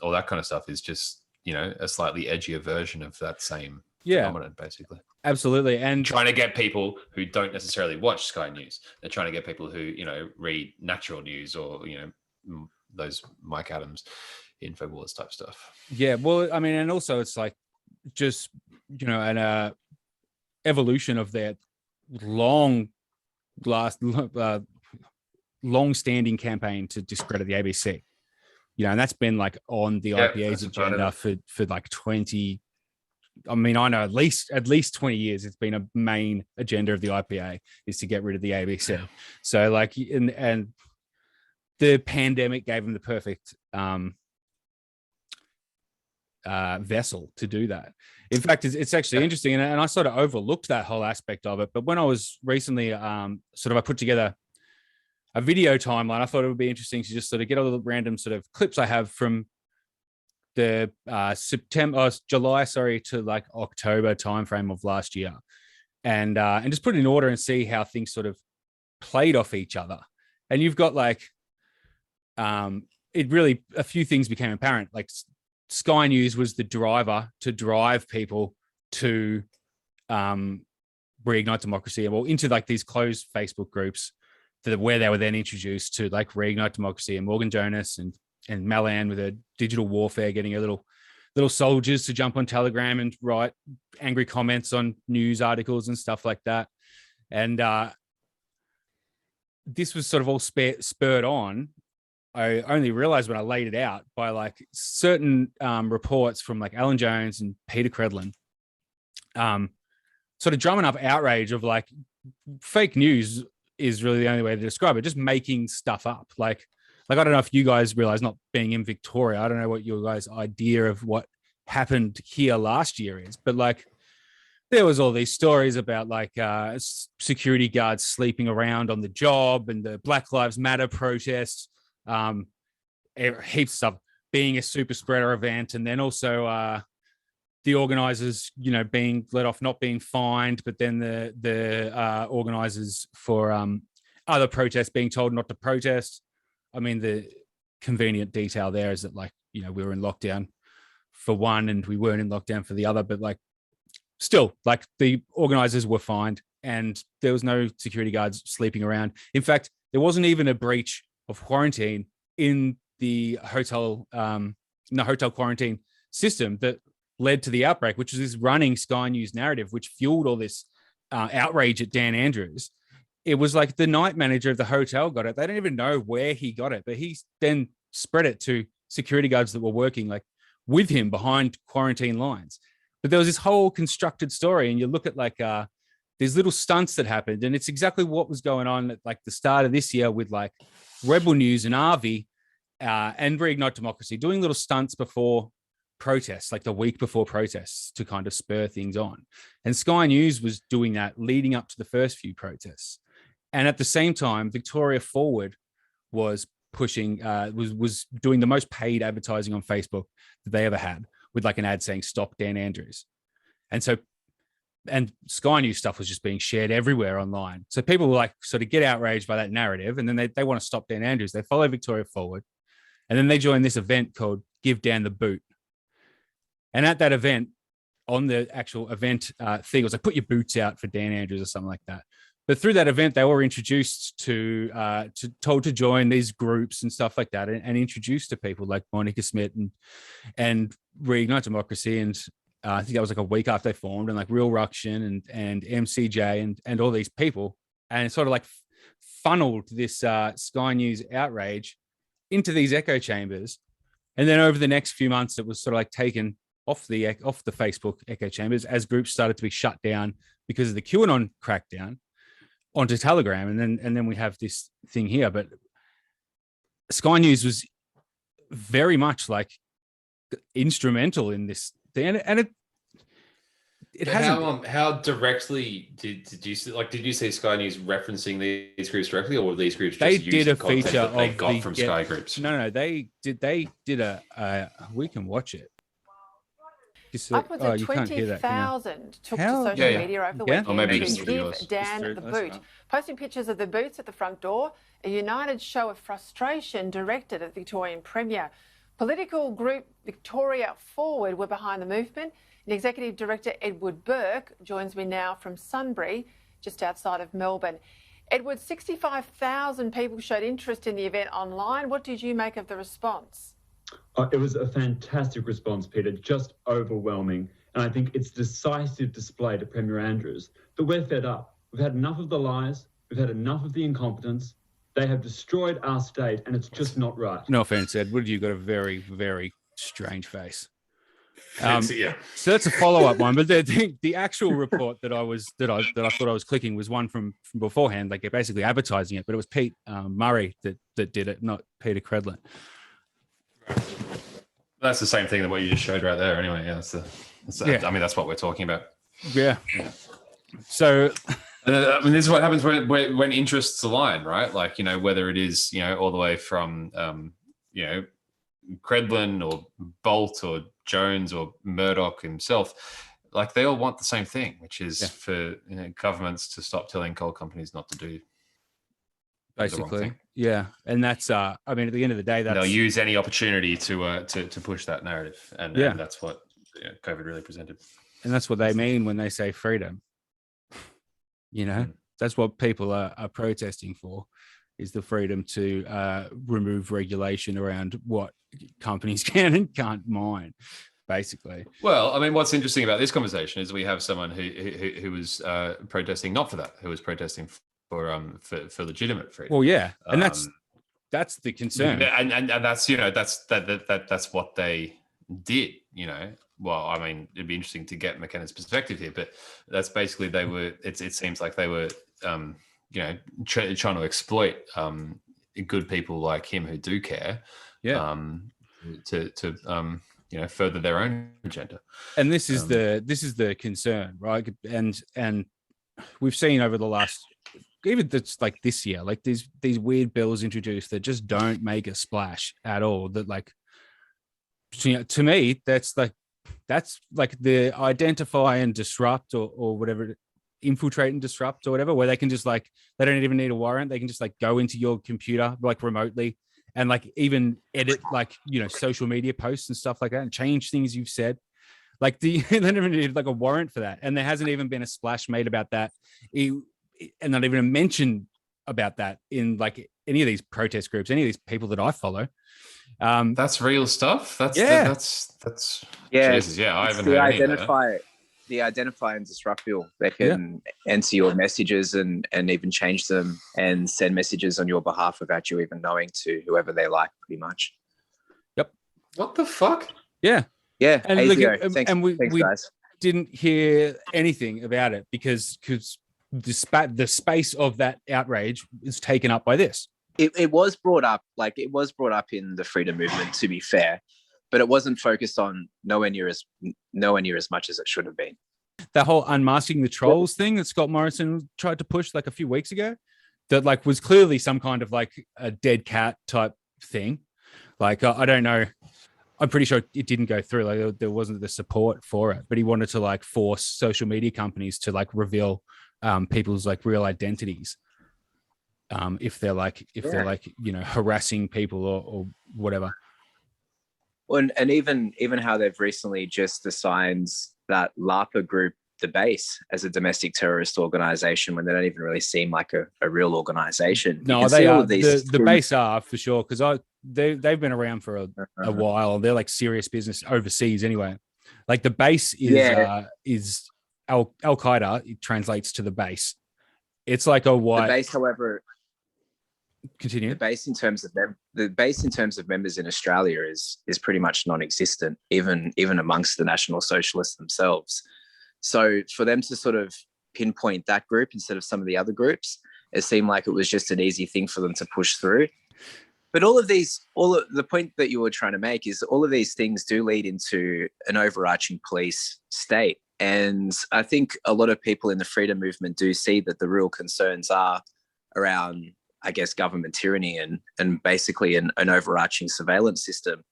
all that kind of stuff is just, you know, a slightly edgier version of that same phenomenon, basically. Absolutely. And trying to get people who don't necessarily watch Sky News. They're trying to get people who, you know, read natural news or, you know, those Mike Adams InfoWars type stuff. Yeah, well, I mean, and also it's like just, you know, an evolution of that long-standing campaign to discredit the ABC. You know, and that's been like on the IPA's agenda for like 20. I mean, I know at least 20 years. It's been a main agenda of the IPA is to get rid of the ABC. Yeah. So like, and the pandemic gave them the perfect vessel to do that. In fact, it's actually interesting, and I sort of overlooked that whole aspect of it. But when I was recently, I put together a video timeline, I thought it would be interesting to just sort of get all the random sort of clips I have from the July to like October timeframe of last year, and just put it in order and see how things sort of played off each other. And you've got like, it really, a few things became apparent. Like Sky News was the driver to drive people to reignite democracy, well, into like these closed Facebook groups where they were then introduced to like reignite democracy, and Morgan Jonas and Malan with her digital warfare, getting her little soldiers to jump on Telegram and write angry comments on news articles and stuff like that. And this was sort of all spurred on. I only realized when I laid it out by like certain reports from like Alan Jones and Peter Credlin, sort of drumming up outrage of like fake news is really the only way to describe it. Just making stuff up. Like I don't know if you guys realize, not being in Victoria, I don't know what your guys' idea of what happened here last year is, but like there was all these stories about like security guards sleeping around on the job, and the Black Lives Matter protests, heaps of stuff, being a super spreader event, and then also the organizers, you know, being let off, not being fined, but then the organizers for other protests being told not to protest. I mean, the convenient detail there is that, like, you know, we were in lockdown for one and we weren't in lockdown for the other, but like still, like the organizers were fined and there was no security guards sleeping around. In fact, there wasn't even a breach of quarantine in the hotel quarantine system that led to the outbreak, which was this running Sky News narrative, which fueled all this outrage at Dan Andrews. It was like the night manager of the hotel got it. They don't even know where he got it, but he then spread it to security guards that were working like with him behind quarantine lines. But there was this whole constructed story, and you look at like these little stunts that happened, and it's exactly what was going on at like the start of this year with like Rebel News and RV and Reignite Democracy doing little stunts before protests, like the week before protests, to kind of spur things on. And Sky News was doing that leading up to the first few protests. And at the same time, Victoria Forward was pushing, was doing the most paid advertising on Facebook that they ever had, with like an ad saying "Stop Dan Andrews." And Sky News stuff was just being shared everywhere online. So people were like sort of get outraged by that narrative, and then they want to stop Dan Andrews. They follow Victoria Forward, and then they join this event called "Give Dan the Boot." And at that event, on the actual event thing, it was like, "Put your boots out for Dan Andrews" or something like that. But through that event, they were introduced told to join these groups and stuff like that, and introduced to people like Monica Smith and Reignite Democracy, and I think that was like a week after they formed, and like Real Ruction and MCJ and all these people, and it sort of like funneled this Sky News outrage into these echo chambers, And then over the next few months, it was sort of like taken off the Facebook echo chambers as groups started to be shut down because of the QAnon crackdown onto Telegram. And then we have this thing here. But Sky News was very much like instrumental in this thing. And it hasn't. How directly did you see? Like, did you see Sky News referencing these groups directly, or were these groups just They using did a content feature that they of got the from Sky groups? No, they did a. We can watch it. Upwards of 20,000 took to social media over the weekend to give Dan the boot. Posting pictures of the boots at the front door, a united show of frustration directed at the Victorian Premier. Political group Victoria Forward were behind the movement. And Executive Director Edward Burke joins me now from Sunbury, just outside of Melbourne. Edward, 65,000 people showed interest in the event online. What did you make of the response? It was a fantastic response, Peter, just overwhelming. And I think it's a decisive display to Premier Andrews that we're fed up. We've had enough of the lies. We've had enough of the incompetence. They have destroyed our state, and it's just not right. No offense, Edward. You've got a very, very strange face. Yeah. So that's a follow-up one, but the actual report that I thought I was clicking was one from beforehand, like basically advertising it, but it was Pete Murray that did it, not Peter Credlin. That's the same thing that what you just showed right there. Anyway, yeah, I mean, that's what we're talking about. Yeah. So, I mean, this is what happens when interests align, right? Like, whether it is, all the way from, Credlin or Bolt or Jones or Murdoch himself, like they all want the same thing, which is for governments to stop telling coal companies not to do basically, yeah. And that's I mean, at the end of the day, they'll use any opportunity to push that narrative, and that's what COVID really presented. And that's what they mean when they say freedom. That's what people are protesting for, is the freedom to remove regulation around what companies can and can't mine, basically. Well, I mean, what's interesting about this conversation is we have someone who was protesting not for that, who was protesting for legitimate freedom. Well, yeah, and that's the concern, and that's that's what they did. Well, I mean, it'd be interesting to get Mckenna's perspective here, but that's basically they were. It seems like they were. Trying to exploit good people like him who do care, to further their own agenda. And this is the concern, right? And we've seen over the last, even that's like this year, like these weird bills introduced that just don't make a splash at all. That like, to me, that's like the identify and disrupt or whatever. Infiltrate and disrupt or whatever, where they can just like, they don't even need a warrant, they can just like go into your computer like remotely and like even edit like social media posts and stuff like that and change things you've said. Like they don't even need like a warrant for that, and there hasn't even been a splash made about that, and not even a mention about that in like any of these protest groups, any of these people that I follow. That's real stuff. That's Jesus, yeah. I haven't heard any of that. The identify and disrupt bill. They can enter your messages and even change them and send messages on your behalf without you even knowing, to whoever they like, pretty much. Yep. What the fuck? Yeah. Yeah. And, thanks, we guys. Didn't hear anything about it because the space of that outrage is taken up by this. It was brought up, in the freedom movement, to be fair, but it wasn't focused on nowhere near as much as it should have been. That whole unmasking the trolls thing that Scott Morrison tried to push like a few weeks ago, that like was clearly some kind of like a dead cat type thing. Like, I don't know. I'm pretty sure it didn't go through. Like there wasn't the support for it, but he wanted to like force social media companies to like reveal people's like real identities. If they're harassing people or whatever. And even how they've recently just assigned that LARPA group the base as a domestic terrorist organization when they don't even really seem like a real organization. No, they are. The base are for sure, because they've been around for a while. They're like serious business overseas anyway. Like the base is Al Qaeda. It translates to the base. It's like a white. The base, however. Continue. The base in terms of members in Australia is pretty much non-existent, even amongst the National Socialists themselves. So for them to sort of pinpoint that group instead of some of the other groups, it seemed like it was just an easy thing for them to push through. But the point that you were trying to make is all of these things do lead into an overarching police state. And I think a lot of people in the freedom movement do see that the real concerns are around, I guess, government tyranny and basically an overarching surveillance system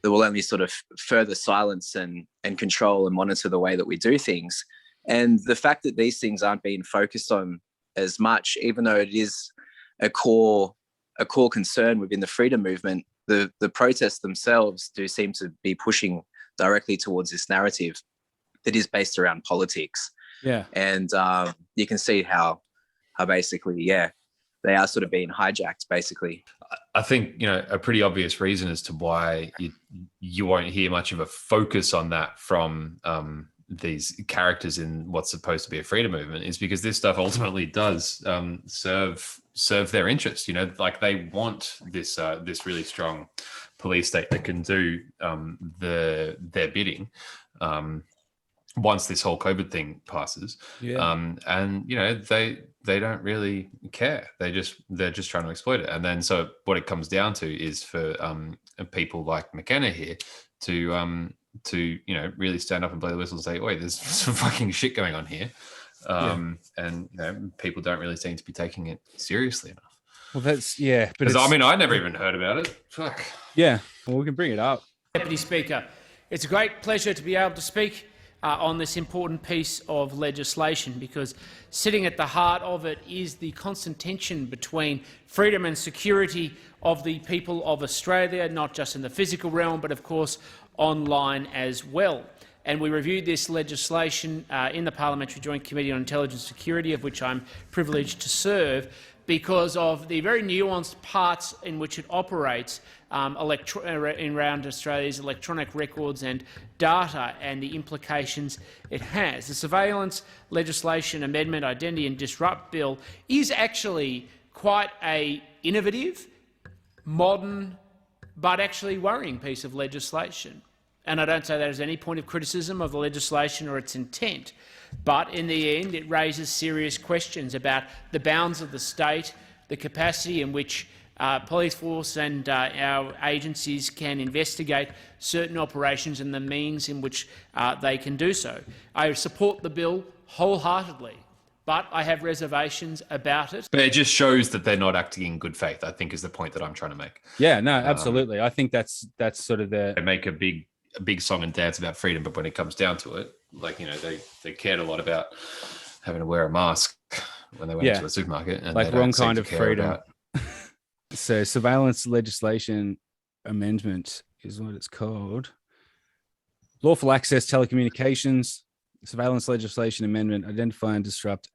that will only sort of further silence and control and monitor the way that we do things. And the fact that these things aren't being focused on as much, even though it is a core concern within the freedom movement, the protests themselves do seem to be pushing directly towards this narrative that is based around politics. Yeah. And you can see how basically, they are sort of being hijacked, basically. I think, a pretty obvious reason as to why you won't hear much of a focus on that from these characters in what's supposed to be a freedom movement is because this stuff ultimately does serve their interest. Like they want this really strong police state that can do their bidding once this whole COVID thing passes. And they don't really care. They're just trying to exploit it. And then so what it comes down to is for people like Mckenna here to really stand up and blow the whistle and say, "Wait, there's some fucking shit going on here," and people don't really seem to be taking it seriously enough. Well, but because I never even heard about it. Fuck. Yeah, well, we can bring it up. Deputy Speaker, it's a great pleasure to be able to speak on this important piece of legislation, because sitting at the heart of it is the constant tension between freedom and security of the people of Australia, not just in the physical realm, but of course online as well. And we reviewed this legislation in the Parliamentary Joint Committee on Intelligence Security, of which I'm privileged to serve, because of the very nuanced parts in which it operates around Australia's electronic records and data and the implications it has. The Surveillance Legislation Amendment Identity and Disrupt Bill is actually quite an innovative, modern, but actually worrying piece of legislation. And I don't say that as any point of criticism of the legislation or its intent, but in the end it raises serious questions about the bounds of the state, the capacity in which police force and our agencies can investigate certain operations and the means in which they can do so. I support the bill wholeheartedly, but I have reservations about it. But it just shows that they're not acting in good faith, I think, is the point that I'm trying to make. Yeah, no, absolutely. I think that's sort of they make a big song and dance about freedom, but when it comes down to it, they cared a lot about having to wear a mask when they went into a supermarket, and like wrong kind of freedom. So surveillance legislation amendment is what it's called. Lawful access telecommunications, surveillance legislation amendment, identify and disrupt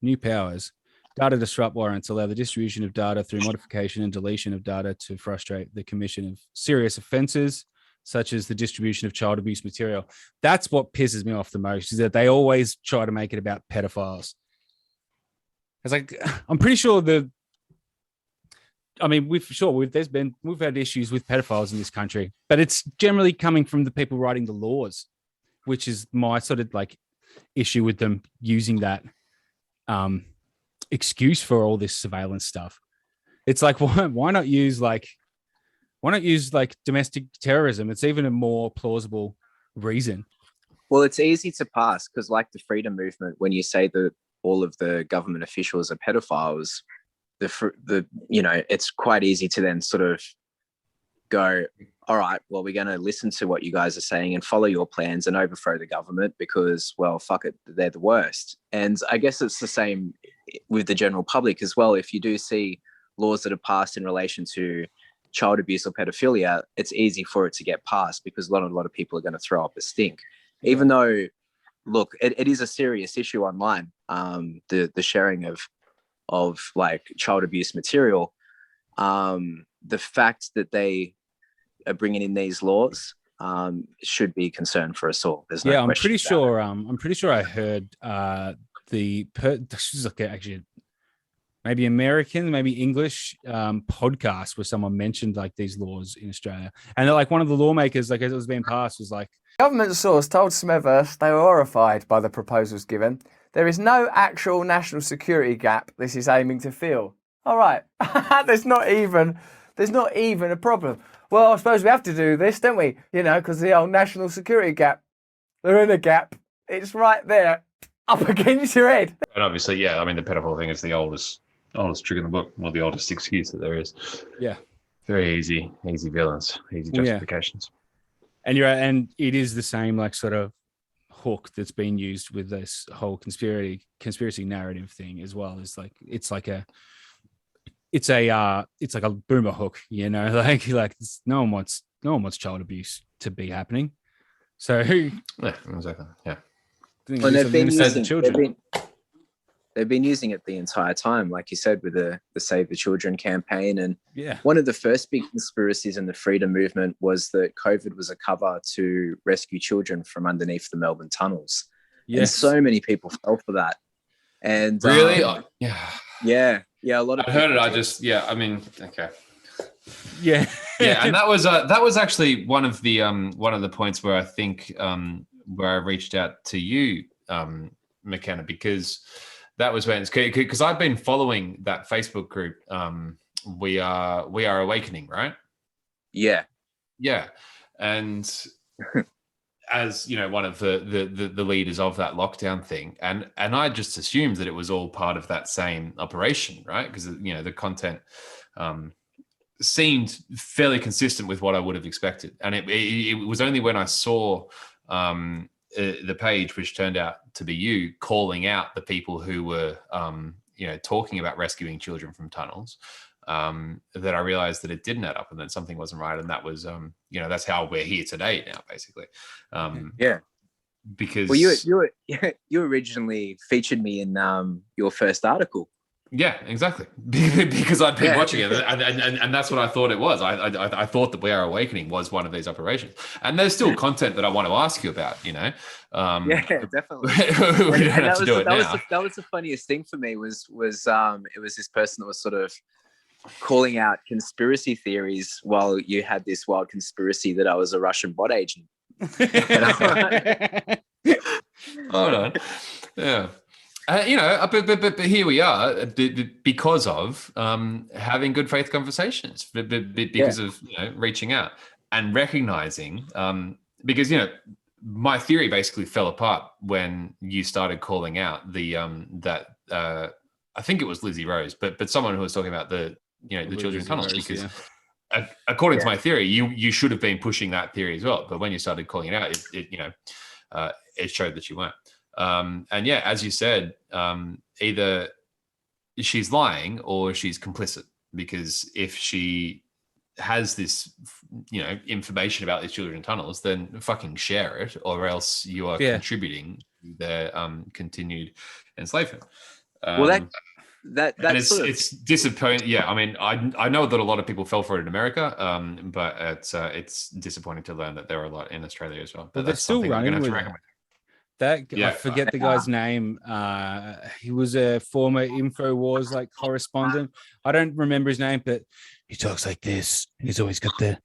new powers. Data disrupt warrants allow the distribution of data through modification and deletion of data to frustrate the commission of serious offences, such as the distribution of child abuse material. That's what pisses me off the most, is that they always try to make it about pedophiles. It's like, I'm pretty sure we've had issues with pedophiles in this country, but it's generally coming from the people writing the laws, which is my sort of like issue with them using that excuse for all this surveillance stuff. It's like, why not use domestic terrorism? It's even a more plausible reason. Well, it's easy to pass because, like the freedom movement, when you say that all of the government officials are pedophiles, it's quite easy to then sort of go, all right, well, we're going to listen to what you guys are saying and follow your plans and overthrow the government because, well, fuck it, they're the worst. And I guess it's the same with the general public as well. If you do see laws that are passed in relation to child abuse or pedophilia, it's easy for it to get passed because a lot of people are going to throw up a stink. Yeah. Even though, look, it is a serious issue online, the sharing of like child abuse material. The fact that they are bringing in these laws should be concern for us all. There's no I'm pretty sure. I'm pretty sure I heard maybe American, maybe English podcast where someone mentioned like these laws in Australia, and like one of the lawmakers, like as it was being passed, was like, government source told Smethurst they were horrified by the proposals given. There is no actual national security gap this is aiming to fill. All right, there's not even a problem. Well, I suppose we have to do this, don't we? You know, because the old national security gap. They're in a gap. It's right there, up against your head. And obviously, yeah, I mean, the pedophile thing is the oldest trick in the book, or the oldest excuse that there is. Yeah. Very easy villains, easy justifications. Yeah. And it is the same like sort of hook that's been used with this whole conspiracy narrative thing as well. It's like a boomer hook, you know, like no one wants child abuse to be happening. So yeah, exactly. Yeah. Well, they've been using it the entire time, like you said, with the Save the Children campaign. And one of the first big conspiracies in the freedom movement was that COVID was a cover to rescue children from underneath the Melbourne tunnels. Yes. And so many people fell for that. And really, yeah, a lot of I heard it. Okay. Yeah. Yeah, and that was actually one of the points where I think where I reached out to you, McKenna, because that was when, because I've been following that Facebook group, we are awakening, right? Yeah, and as you know, one of the leaders of that lockdown thing, and I just assumed that it was all part of that same operation, right? Because you know the content seemed fairly consistent with what I would have expected, and it was only when I saw the page, which turned out to be you, calling out the people who were talking about rescuing children from tunnels, that I realized that it didn't add up, and that something wasn't right, and that was that's how we're here today now, basically. Because you originally featured me in your first article. Yeah, exactly. Because I'd been watching it, and that's what I thought it was. I thought that We Are Awakening was one of these operations, and there's still content that I want to ask you about. Yeah, definitely. We don't have to do it now. That was the funniest thing for me was it was this person that was sort of calling out conspiracy theories while you had this wild conspiracy that I was a Russian bot agent. Hold on, yeah. But here we are because of having good faith conversations, because of reaching out and recognizing, because my theory basically fell apart when you started calling out the I think it was Lizzie Rose, but someone who was talking about the children's tunnels, because according to my theory, you should have been pushing that theory as well, but when you started calling it out, it showed that you weren't. And yeah, as you said, either she's lying or she's complicit, because if she has this, information about these children in tunnels, then fucking share it, or else you are contributing to their continued enslavement. It's disappointing. Yeah, I mean, I know that a lot of people fell for it in America, but it's disappointing to learn that there are a lot in Australia as well. But that's still running with it. I forget the guy's name. He was a former InfoWars correspondent. I don't remember his name, but he talks like this. He's always got the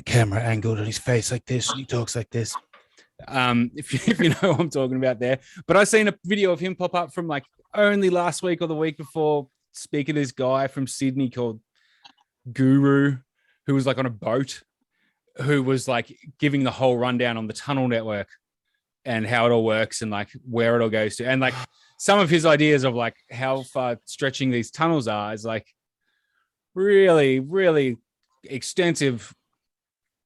camera angled on his face like this, and he talks like this. If you know what I'm talking about there. But I seen a video of him pop up from only last week or the week before, speaking to this guy from Sydney called Guru, who was on a boat, who was giving the whole rundown on the tunnel network and how it all works and where it all goes to. And some of his ideas of how far stretching these tunnels are is really, really extensive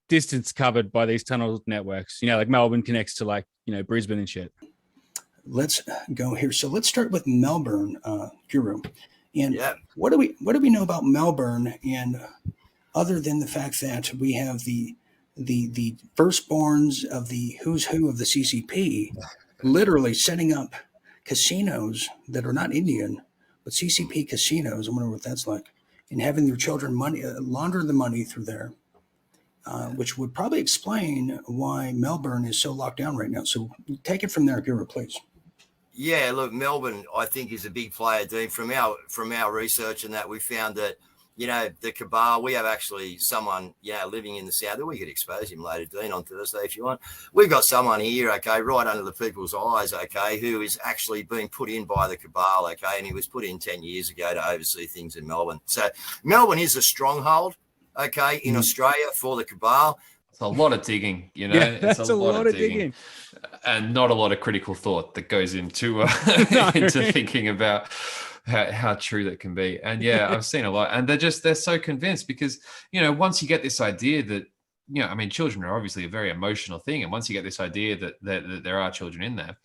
distance covered by these tunnel networks. Melbourne connects to Brisbane and shit. Let's go here. So let's start with Melbourne, Guru. And what do we know about Melbourne? And other than the fact that we have the firstborns of the who's who of the CCP literally setting up casinos that are not Indian, but CCP casinos. I wonder what that's like, and having their children launder the money through there, which would probably explain why Melbourne is so locked down right now. So take it from there, Guru, please. Yeah, look, Melbourne, I think, is a big player, Dean. From our research and that, we found that, you know, the cabal, we have actually someone, you know, living in the south. We could expose him later, Dean, on Thursday if you want. We've got someone here, okay, right under the people's eyes, okay, who is actually being put in by the cabal, okay, and he was put in 10 years ago to oversee things in Melbourne. So Melbourne is a stronghold, okay, in Australia for the cabal. It's a lot of digging, you know. Yeah, that's a lot of digging. And not a lot of critical thought that goes into into thinking about how true that can be. And yeah, I've seen a lot, and they're so convinced because, you know, once you get this idea that, you know, I mean, children are obviously a very emotional thing, and once you get this idea that there are children in there,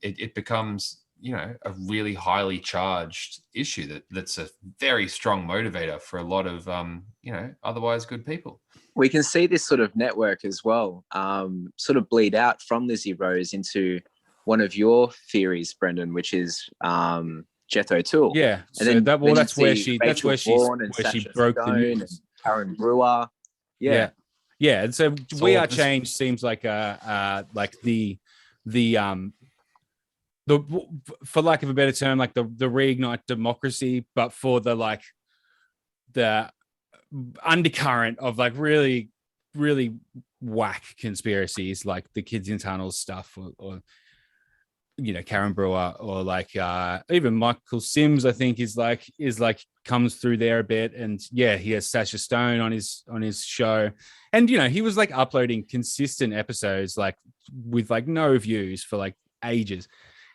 it becomes, you know, a really highly charged issue that's a very strong motivator for a lot of you know, otherwise good people. We can see this sort of network as well, sort of bleed out from Lizzie Rose into one of your theories, Brendan, which is Jeth O'Toole. Yeah, and so that's where she broke the news. And Karen Brewer. Yeah. And so We Are Change seems like the for lack of a better term, like the reignite democracy, but for the undercurrent of like really, really whack conspiracies, like the kids in tunnels stuff, or you know, Karen Brewer, or like even Michael Sims, I think is comes through there a bit. And yeah, he has Sasha Stone on his show, and you know, he was like uploading consistent episodes like with like no views for like ages.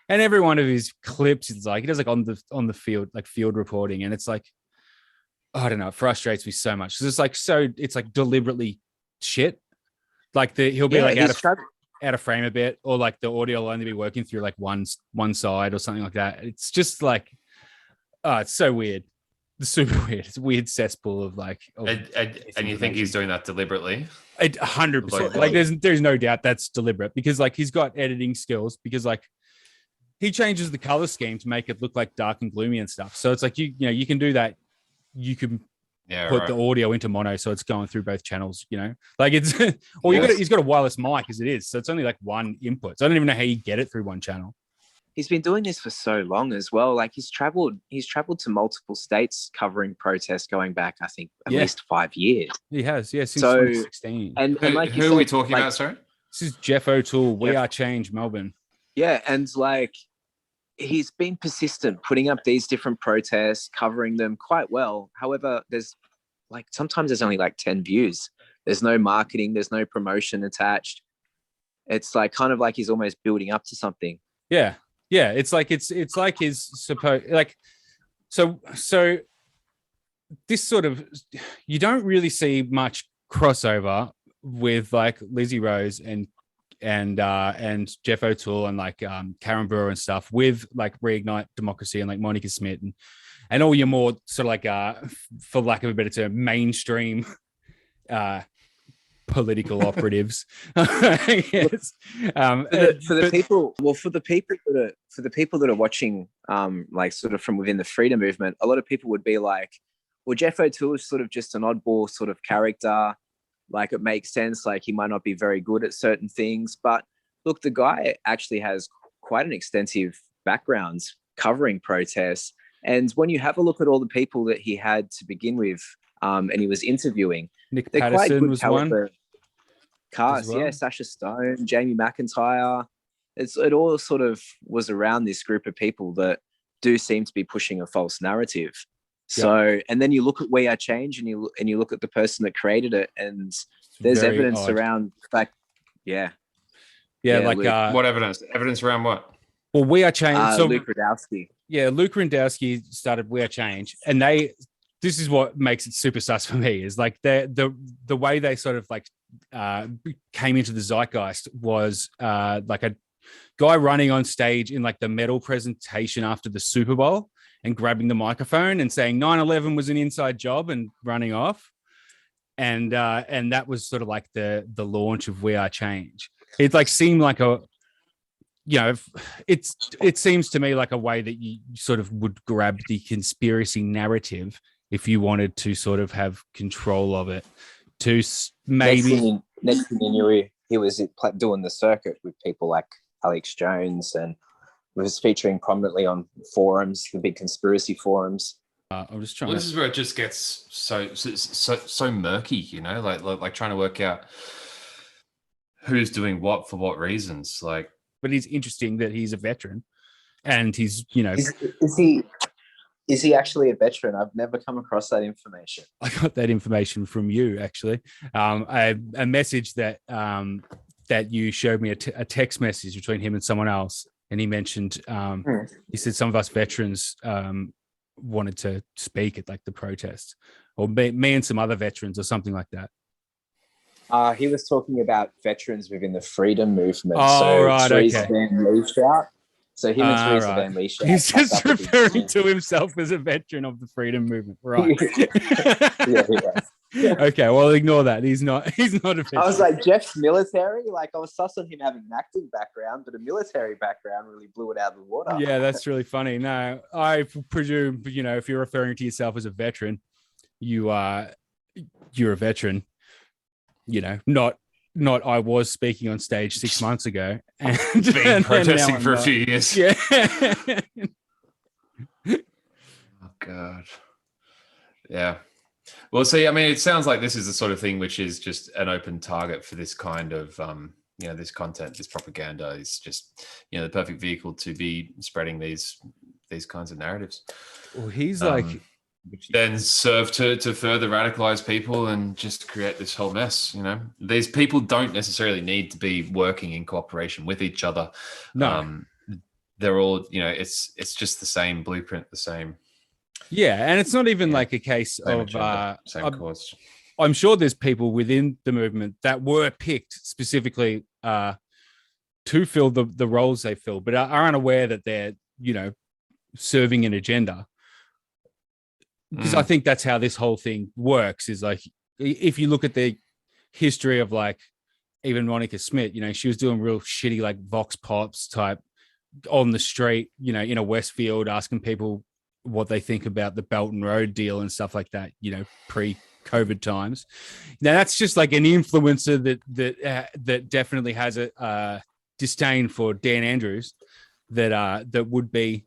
And every one of his clips is like, he does like on the field, like field reporting. And it's like, I don't know, it frustrates me so much. It's like deliberately shit. Like he'll be like out of frame a bit, or like the audio will only be working through like one side or something like that. It's just like, it's so weird. It's super weird. It's a weird cesspool of like. And you think he's doing that deliberately? 100%. Like there's no doubt that's deliberate, because like he's got editing skills, because like he changes the color scheme to make it look like dark and gloomy and stuff. So it's like, you know, you can do that. You can put the audio into mono, so it's going through both channels, you know, like it's, or he's got a wireless mic as it is. So it's only like one input. So I don't even know how you get it through one channel. He's been doing this for so long as well. Like he's traveled to multiple states covering protests going back, I think, at least 5 years. He has, since 2016. And like who are we talking about, sorry? This is Jeth O'Toole, We Are Change, Melbourne. Yeah, and like he's been persistent, putting up these different protests, covering them quite well. However, sometimes there's only like 10 views. There's no marketing, there's no promotion attached. It's like kind of like he's almost building up to something. Yeah. It's like his supposed, like, so this sort of, you don't really see much crossover with like Lizzie Rose and Jeth O'Toole and like Karen Brewer and stuff, with like Reignite Democracy and like Monica Smith and all your more sort of like for lack of a better term, mainstream political operatives. Yes. For the people that are watching like sort of from within the freedom movement, a lot of people would be like, well, Jeth O'Toole is sort of just an oddball sort of character. Like it makes sense, like he might not be very good at certain things, but look, the guy actually has quite an extensive background covering protests. And when you have a look at all the people that he had to begin with, and he was interviewing, Nick Patterson was one. Cast, well. Yeah, Sasha Stone, Jamie McIntyre. It all sort of was around this group of people that do seem to be pushing a false narrative. So, and then you look at We Are Change, and you look at the person that created it, and there's evidence around the fact, like what evidence? Evidence around what? Well, We Are Change. So Luke Radowski. Yeah, Luke Radowski started We Are Change, and this is what makes it super sus for me, is like the way they sort of like came into the zeitgeist was like a guy running on stage in like the medal presentation after the Super Bowl and grabbing the microphone and saying 9/11 was an inside job and running off. And that was sort of like the launch of We Are Change. It like seemed like a, you know, it seems to me like a way that you sort of would grab the conspiracy narrative if you wanted to sort of have control of it, to maybe. Next thing you knew, he was doing the circuit with people like Alex Jones and was featuring prominently on forums, the big conspiracy forums. I'm just trying. Well, this is where it just gets so murky, you know, like trying to work out who's doing what for what reasons. Like, but it's interesting that he's a veteran, and he's, you know, is he actually a veteran? I've never come across that information. I got that information from you, actually. A message that that you showed me, a text message between him and someone else, and he mentioned he said some of us veterans wanted to speak at like the protests, or me and some other veterans or something like that. He was talking about veterans within the freedom movement. Oh, right, Therese okay. Van Lieshout. So him and Theresa right. Van Lieshout. He's just referring to himself as a veteran of the freedom movement, right? Yeah, he was. Okay, well, ignore that. He's not a veteran. I was like, Jeff's military? Like, I was sus on him having an acting background, but a military background really blew it out of the water. Yeah, that's really funny. No, I presume, you know, if you're referring to yourself as a veteran, you're a veteran. You know, not I was speaking on stage 6 months ago and been protesting for a few years. Yeah. Oh God. Yeah. Well, see, I mean, it sounds like this is the sort of thing which is just an open target for this kind of, you know, this content, this propaganda is just, you know, the perfect vehicle to be spreading these kinds of narratives. Well, he's like, which then serve to further radicalize people and just create this whole mess. You know, these people don't necessarily need to be working in cooperation with each other. No, they're all, you know, it's just the same blueprint, the same. Yeah, and it's not even like a case of same cause. I'm sure there's people within the movement that were picked specifically to fill the roles they fill, but are unaware that they're, you know, serving an agenda. Because I think that's how this whole thing works, is like, if you look at the history of like even Monica Smith, you know, she was doing real shitty like vox pops type on the street, you know, in a Westfield, asking people what they think about the Belt and Road deal and stuff like that, you know, pre-COVID times. Now that's just like an influencer that definitely has a disdain for Dan Andrews that would be,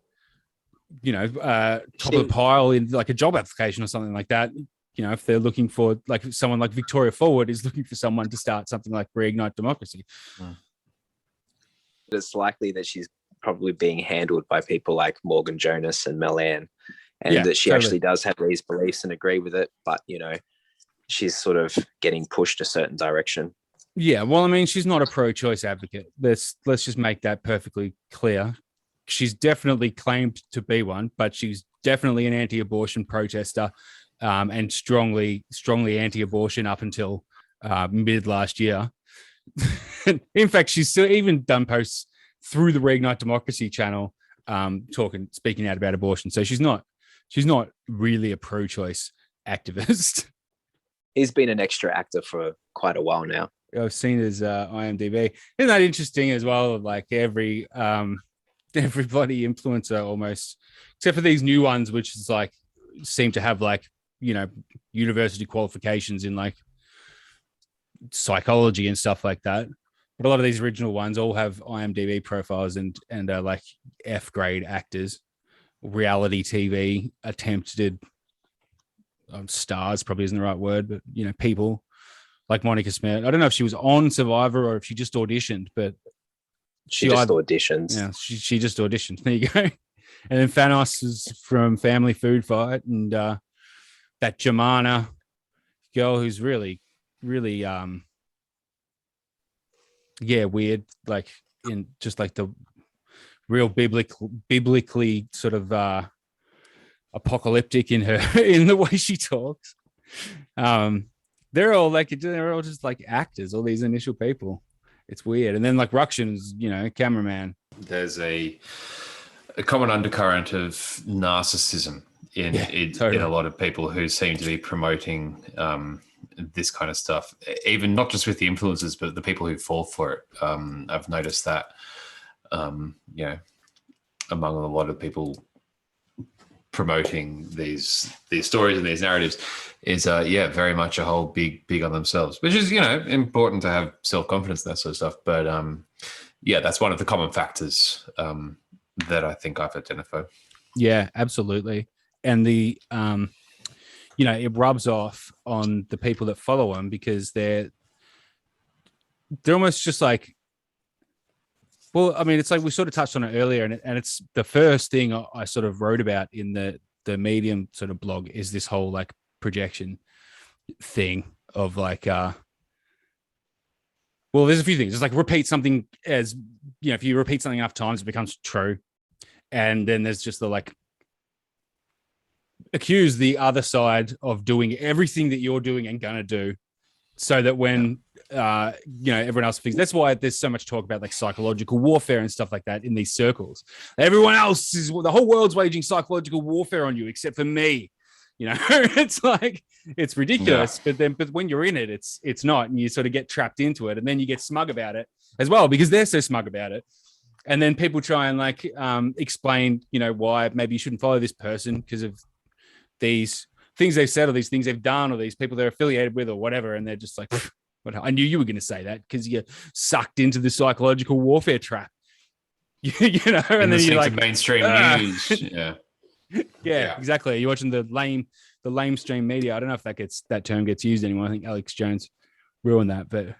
you know, top of the pile in like a job application or something like that. You know, if they're looking for like someone like Victoria Forward is looking for someone to start something like Reignite Democracy. It's likely that she's probably being handled by people like Morgan Jonas and Mel Ann, and that she actually does have these beliefs and agree with it, but, you know, she's sort of getting pushed a certain direction. Yeah, well, I mean, she's not a pro-choice advocate. Let's just make that perfectly clear. She's definitely claimed to be one, but she's definitely an anti-abortion protester, and strongly anti-abortion up until mid last year. In fact, she's still even done posts through the Reignite Democracy channel, speaking out about abortion. So she's not really a pro-choice activist. He's been an extra actor for quite a while now. I've seen his IMDb. Isn't that interesting as well? Like everybody influencer almost, except for these new ones, which is like seem to have like, you know, university qualifications in like psychology and stuff like that. But a lot of these original ones all have IMDb profiles and are like F grade actors, reality TV attempted stars probably isn't the right word, but, you know, people like Monica Smith. I don't know if she was on Survivor or if she just auditioned, but she just auditions. Yeah, she just auditioned. There you go. And then Thanos is from Family Food Fight, and that Jemana girl who's really, really, weird, like in just like the real biblically sort of apocalyptic in the way she talks. They're all just like actors, all these initial people. It's weird. And then like Rukshan's, you know, cameraman. There's a common undercurrent of narcissism in a lot of people who seem to be promoting this kind of stuff, even not just with the influencers, but the people who fall for it. I've noticed that, you know, among a lot of people promoting these stories and these narratives is very much a whole big on themselves, which is, you know, important to have self-confidence and that sort of stuff. But that's one of the common factors that I think I've identified. Yeah, absolutely. And the it rubs off on the people that follow him because they're almost just like, well, I mean, it's like we sort of touched on it earlier, and it's the first thing I sort of wrote about in the Medium sort of blog is this whole like projection thing of like, well, there's a few things. It's like repeat something as, if you repeat something enough times, it becomes true. And then there's just the like, accuse the other side of doing everything that you're doing and gonna do, so that when everyone else thinks. That's why there's so much talk about like psychological warfare and stuff like that in these circles. Everyone else the whole world's waging psychological warfare on you except for me. It's like, it's ridiculous. Yeah. But when you're in it, it's not, and you sort of get trapped into it, and then you get smug about it as well because they're so smug about it. And then people try and like explain, why maybe you shouldn't follow this person because of these things they've said or these things they've done or these people they're affiliated with or whatever. And they're just like, I knew you were going to say that because you're sucked into the psychological warfare trap, and then you're like mainstream news. Yeah, exactly. You're watching the lamestream media. I don't know if that term gets used anymore. I think Alex Jones ruined that. But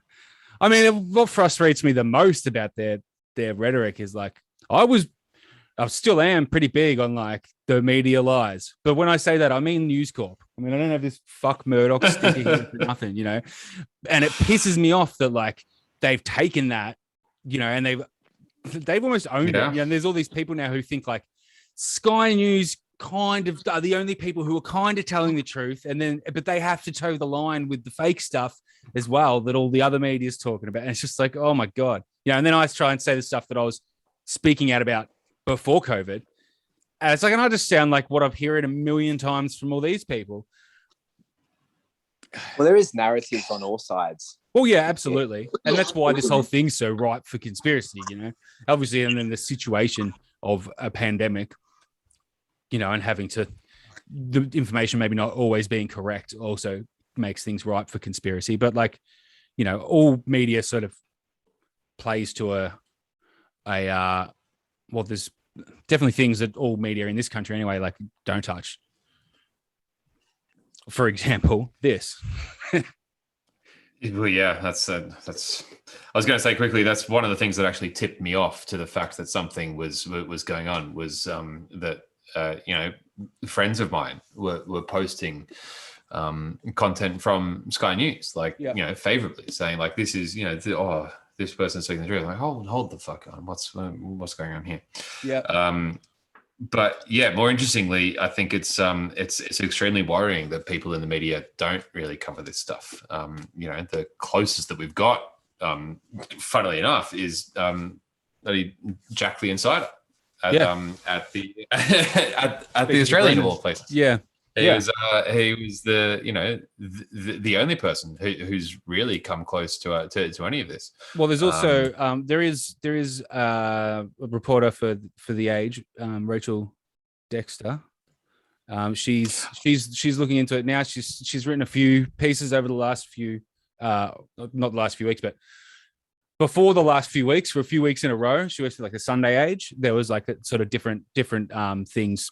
I mean, what frustrates me the most about their rhetoric is like, I still am pretty big on like the media lies. But when I say that, I mean News Corp. I mean, I don't have this fuck Murdoch sticker here for nothing, and it pisses me off that like they've taken that, and they've almost owned it. And there's all these people now who think like Sky News kind of are the only people who are kind of telling the truth. But they have to toe the line with the fake stuff as well that all the other media is talking about. And it's just like, oh my God. And then I try and say the stuff that I was speaking out about before COVID. And it's like, and I just sound like what I'm hearing a million times from all these people. Well, there is narratives on all sides. Well, yeah, absolutely. And that's why this whole thing's so ripe for conspiracy, obviously. And then the situation of a pandemic, and having the information maybe not always being correct also makes things ripe for conspiracy. But like, all media sort of plays to well, there's definitely things that all media in this country anyway, like don't touch. For example, this. Well, yeah, that's. I was going to say quickly. That's one of the things that actually tipped me off to the fact that something was going on. Was that friends of mine were posting content from Sky News, like favorably, saying like this is this person's saying the truth. Like hold the fuck on. What's going on here? Yeah. But yeah, more interestingly, I think it's extremely worrying that people in the media don't really cover this stuff. The closest that we've got, funnily enough, is Jack the Insider at the Australian of all places. Yeah. He was the only person who's really come close to any of this. Well, there's also there is a reporter for The Age, Rachel Dexter. She's looking into it now. She's written a few pieces over the last few not the last few weeks, but before the last few weeks, for a few weeks in a row. She works for like the Sunday Age. There was like a sort of different things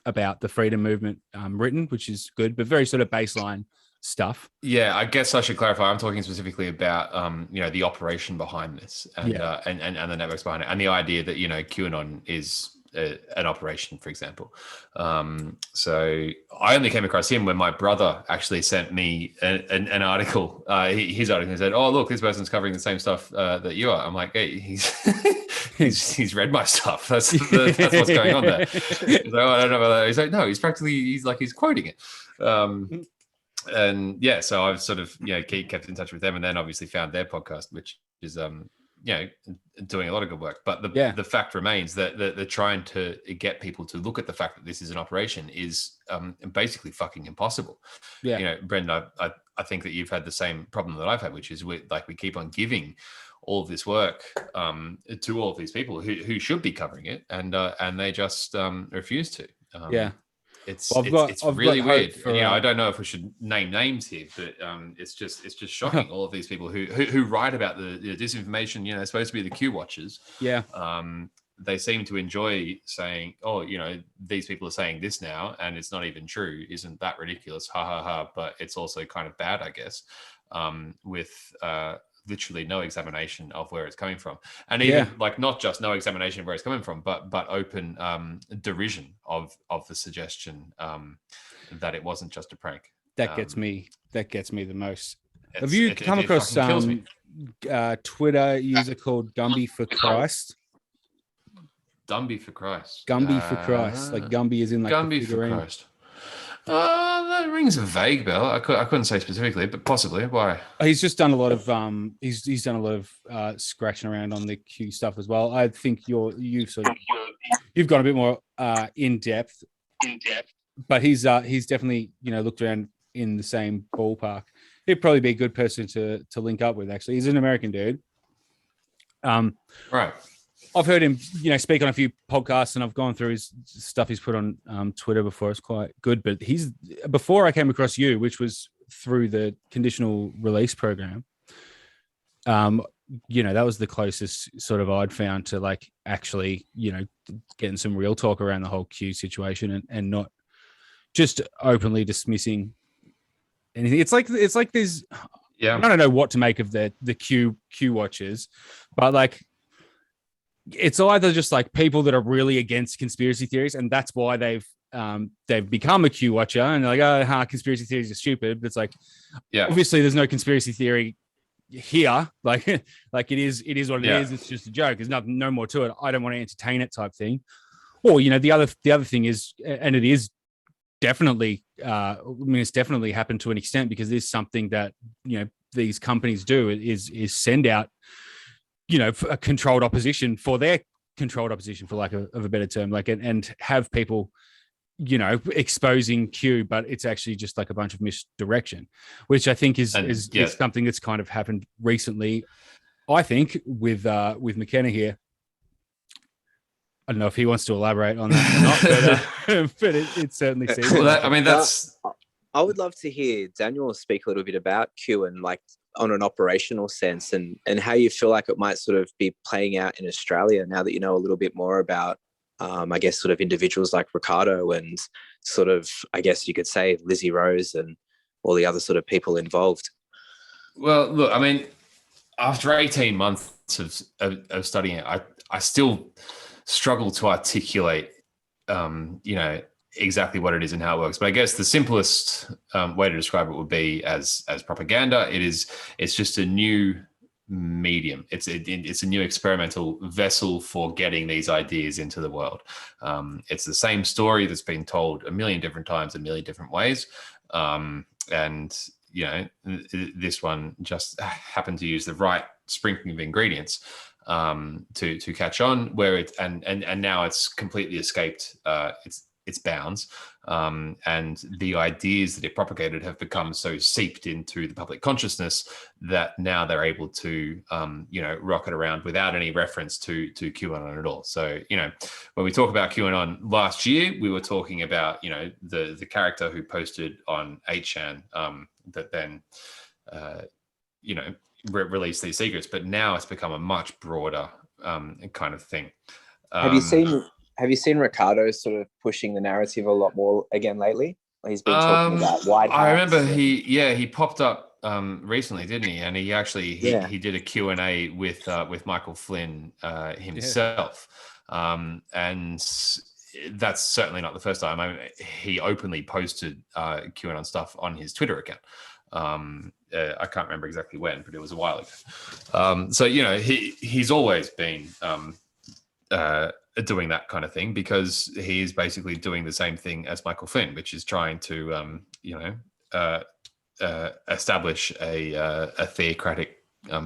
about the freedom movement written, which is good, but very sort of baseline stuff. Yeah, I guess I should clarify. I'm talking specifically about the operation behind this and the networks behind it, and the idea that QAnon is an operation, for example. So I only came across him when my brother actually sent me an article. His article said, "Oh, look, this person's covering the same stuff that you are." I'm like, "Hey, he's read my stuff. That's what's going on there." He's like, "Oh, I don't know about that." He's like, "No, he's quoting it." And yeah, so I've sort of kept in touch with them, and then obviously found their podcast, which is doing a lot of good work. But the fact remains that they're trying to get people to look at the fact that this is an operation is basically fucking impossible. Yeah, Brendan, I think that you've had the same problem that I've had, which is we keep on giving all of this work to all of these people who should be covering it, and they just refuse to. It's really weird. I don't know if we should name names here, but it's just shocking. All of these people who write about the disinformation, supposed to be the Q watchers. Yeah. they seem to enjoy saying, "Oh, these people are saying this now, and it's not even true. Isn't that ridiculous? Ha ha ha!" But it's also kind of bad, I guess, with literally no examination of where it's coming from, and even like not just no examination of where it's coming from, but open derision of the suggestion that it wasn't just a prank. That gets me. That gets me the most. Have you come across Twitter user called Gumby for Christ? Gumby for Christ. Gumby for Christ. Like Gumby is in like Gumby for Christ. That rings a vague bell. I couldn't say specifically, but possibly. Why? He's just done a lot of he's done a lot of scratching around on the Q stuff as well. I think you've gone a bit more in depth. But he's definitely looked around in the same ballpark. He'd probably be a good person to link up with. Actually, he's an American dude. Right. I've heard him, speak on a few podcasts, and I've gone through his stuff he's put on Twitter before. It's quite good. But before I came across you, which was through the conditional release program. That was the closest sort of I'd found to like actually, getting some real talk around the whole Q situation and not just openly dismissing anything. It's like there's, I don't know what to make of the Q watchers, but like, it's either just like people that are really against conspiracy theories, and that's why they've become a Q watcher, and they're like, conspiracy theories are stupid. But it's like, obviously there's no conspiracy theory here. Like it is what it is. It's just a joke. There's no more to it. I don't want to entertain it type thing. Or the other thing is, and it is definitely, it's definitely happened to an extent, because there's something that these companies do is send out a controlled opposition for their controlled opposition, for lack of a better term, like and have people exposing Q, but it's actually just like a bunch of misdirection, which I think is something that's kind of happened recently. I think with Mckenna here. I don't know if he wants to elaborate on that or not, but it certainly seems. Well, I would love to hear Daniel speak a little bit about Q and like on an operational sense, and how you feel like it might sort of be playing out in Australia now that you know a little bit more about, I guess, sort of individuals like Ricardo and sort of, I guess you could say, Lizzie Rose and all the other sort of people involved. Well, look, after 18 months of studying it, I still struggle to articulate, exactly what it is and how it works. But I guess the simplest way to describe it would be as propaganda. It's just a new medium. It's a new experimental vessel for getting these ideas into the world. It's the same story that's been told a million different times, a million different ways. And this one just happened to use the right sprinkling of ingredients to catch on, where it and now it's completely escaped its bounds, and the ideas that it propagated have become so seeped into the public consciousness that now they're able to rocket around without any reference to QAnon at all. So when we talk about QAnon last year, we were talking about the character who posted on 8chan that then release these secrets, but now it's become a much broader kind of thing. Have you seen Ricardo sort of pushing the narrative a lot more again lately? He's been talking about wide hats. I remember he popped up recently, didn't he? And he actually he did a Q&A with Michael Flynn himself, and that's certainly not the first time. He openly posted QAnon stuff on his Twitter account. I can't remember exactly when, but it was a while ago. So he's always been doing that kind of thing, because he is basically doing the same thing as Michael Flynn, which is trying to establish a theocratic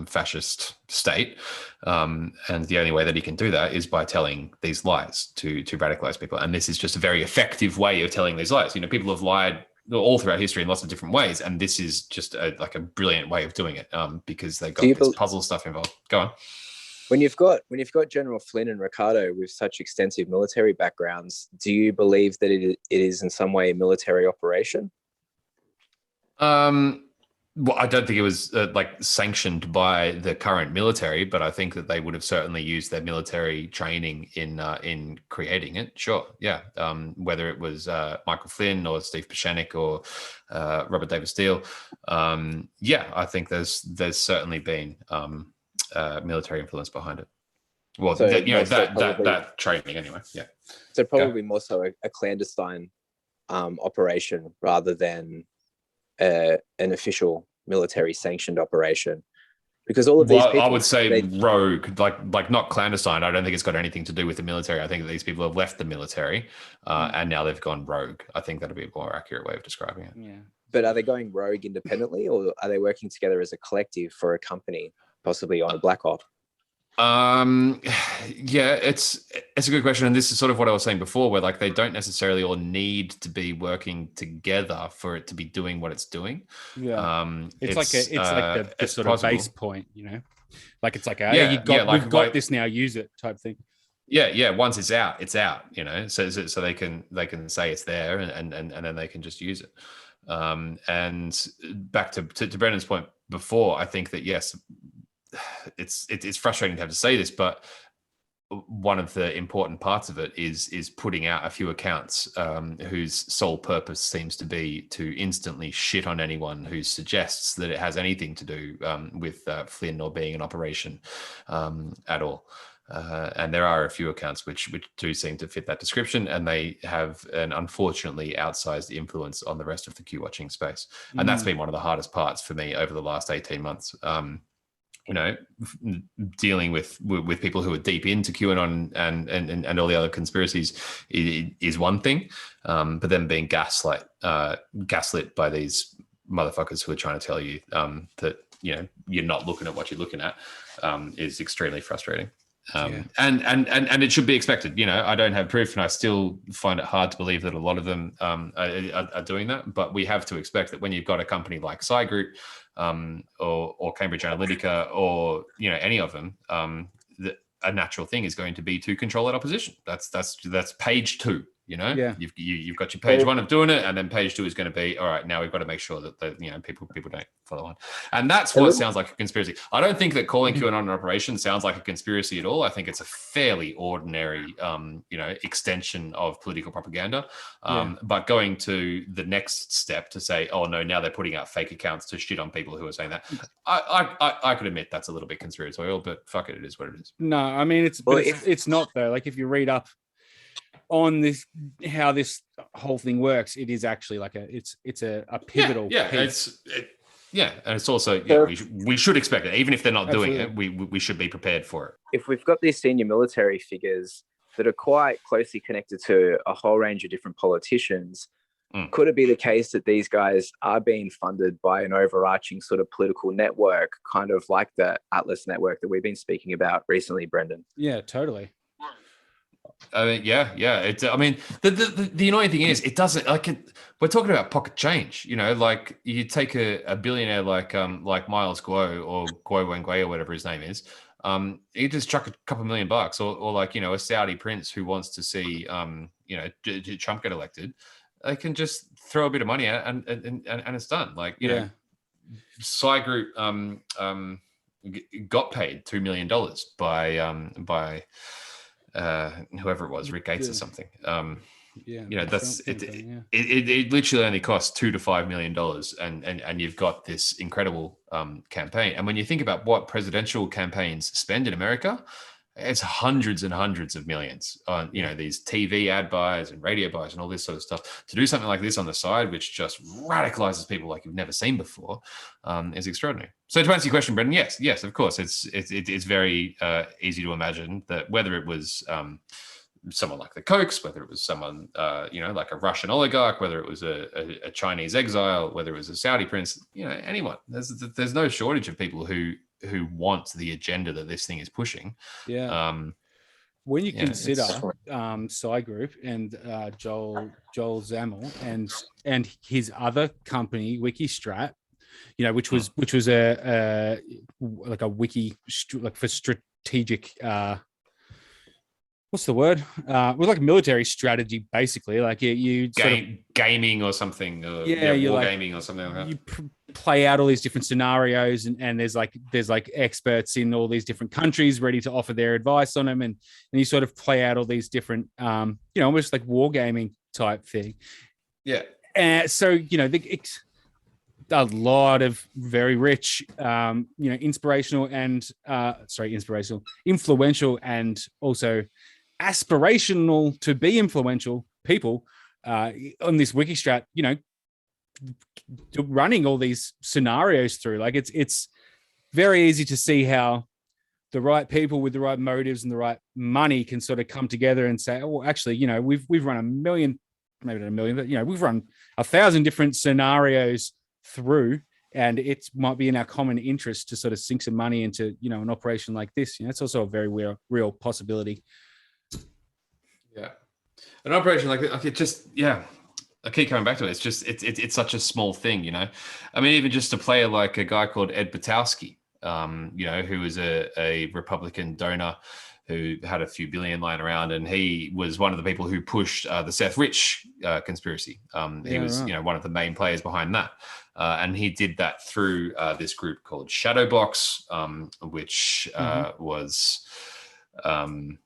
fascist state, and the only way that he can do that is by telling these lies to radicalize people. And this is just a very effective way of telling these lies. People have lied all throughout history in lots of different ways, and this is just a brilliant way of doing it, because they've got this puzzle stuff involved. Go on. When you've got General Flynn and Ricardo with such extensive military backgrounds, do you believe that it is in some way a military operation? Well, I don't think it was like sanctioned by the current military, but I think that they would have certainly used their military training in creating it. Sure, yeah. Whether it was Michael Flynn or Steve Pashanik or Robert David Steele, yeah, I think there's certainly been military influence behind it. Well, So that training anyway. Yeah. So probably more so a clandestine operation rather than an official military sanctioned operation, because all of these people, I would say rogue, like not clandestine. I don't think it's got anything to do with the military. I think that these people have left the military and now they've gone rogue. I think that'd be a more accurate way of describing it. Yeah. But are they going rogue independently, or are they working together as a collective for a company, possibly on a black op? Yeah, it's a good question, and this is sort of what I was saying before, where like they don't necessarily all need to be working together for it to be doing what it's doing. Yeah, it's like the sort possible. of base point, you know, like it's like we've got this now, use it type thing. Yeah. Once it's out, you know. So they can say it's there, and then they can just use it. And back to Brendan's point before, I think that yes, it's frustrating to have to say this, but one of the important parts of it is putting out a few accounts whose sole purpose seems to be to instantly shit on anyone who suggests that it has anything to do with Flynn or being an operation at all. And there are a few accounts which do seem to fit that description, and they have an unfortunately outsized influence on the rest of the Q watching space. And that's been one of the hardest parts for me over the last 18 months. You know, dealing with people who are deep into QAnon and all the other conspiracies is one thing, but then being gaslit by these motherfuckers who are trying to tell you that, you know, you're not looking at what you're looking at is extremely frustrating. And it should be expected. You know, I don't have proof, and I still find it hard to believe that a lot of them are doing that. But we have to expect that when you've got a company like Psy Group or Cambridge Analytica, or you know, any of them, a natural thing is going to be to control that opposition. That's page 2. You know, you've got your page 1 of doing it, and then page 2 is going to be, all right, now we've got to make sure that you know, people don't follow on. And that's what sounds like a conspiracy. I don't think that calling QAnon an operation sounds like a conspiracy at all. I think it's a fairly ordinary you know, extension of political propaganda. But going to the next step to say, oh no, now they're putting out fake accounts to shit on people who are saying that, I could admit that's a little bit conspiratorial, but fuck it is what it is. No, I mean it's not though. Like if you read up on this, how this whole thing works, it is actually like it's a pivotal piece. And it's also we should expect it, even if they're not doing it. We should be prepared for it. If we've got these senior military figures that are quite closely connected to a whole range of different politicians, could it be the case that these guys are being funded by an overarching sort of political network, kind of like the Atlas network that we've been speaking about recently, Brendan? Yeah, totally. I mean, yeah. I mean, the annoying thing is, it doesn't like it. We're talking about pocket change, you know. Like you take a billionaire like Miles Guo or Guo Wengui or whatever his name is. He just chuck a couple $1 million, or like, you know, a Saudi prince who wants to see you know, Trump get elected. They can just throw a bit of money at it and it's done. Like, you know, Psy Group got paid $2 million by whoever it was, Rick Gates or something. You know, that's it. It literally only costs $2 to $5 million, and you've got this incredible campaign. And when you think about what presidential campaigns spend in America, it's hundreds and hundreds of millions on, you know, these TV ad buys and radio buys and all this sort of stuff. To do something like this on the side, which just radicalizes people like you've never seen before, is extraordinary. So to answer your question, Brendan, yes, of course, it's very easy to imagine that whether it was someone like the Kochs, whether it was someone you know, like a Russian oligarch, whether it was a Chinese exile, whether it was a Saudi prince, you know, anyone. There's no shortage of people who want the agenda that this thing is pushing. When you consider Psy Group and Joel Zamel and his other company, WikiStrat, you know, which was a like a wiki like for strategic what's the word? It was like military strategy, basically. Like you gaming or something. War gaming or something like that. play out all these different scenarios, and there's like experts in all these different countries ready to offer their advice on them, and you sort of play out all these different almost like wargaming type thing. Yeah. So a lot of very rich, influential, and also aspirational to be influential people on this Wikistrat, running all these scenarios through. Like it's very easy to see how the right people with the right motives and the right money can sort of come together and say, oh, well, actually, we've run 1 million, maybe not 1 million, but we've run 1,000 different scenarios through, and it might be in our common interest to sort of sink some money into an operation like this. It's also a very real possibility. Yeah, an operation like it just I keep coming back to it. It's such a small thing, I mean, even just a player like a guy called Ed Batowski, who was a Republican donor who had a few billion lying around, and he was one of the people who pushed the Seth Rich conspiracy. He was, one of the main players behind that, and he did that through this group called Shadowbox, which was an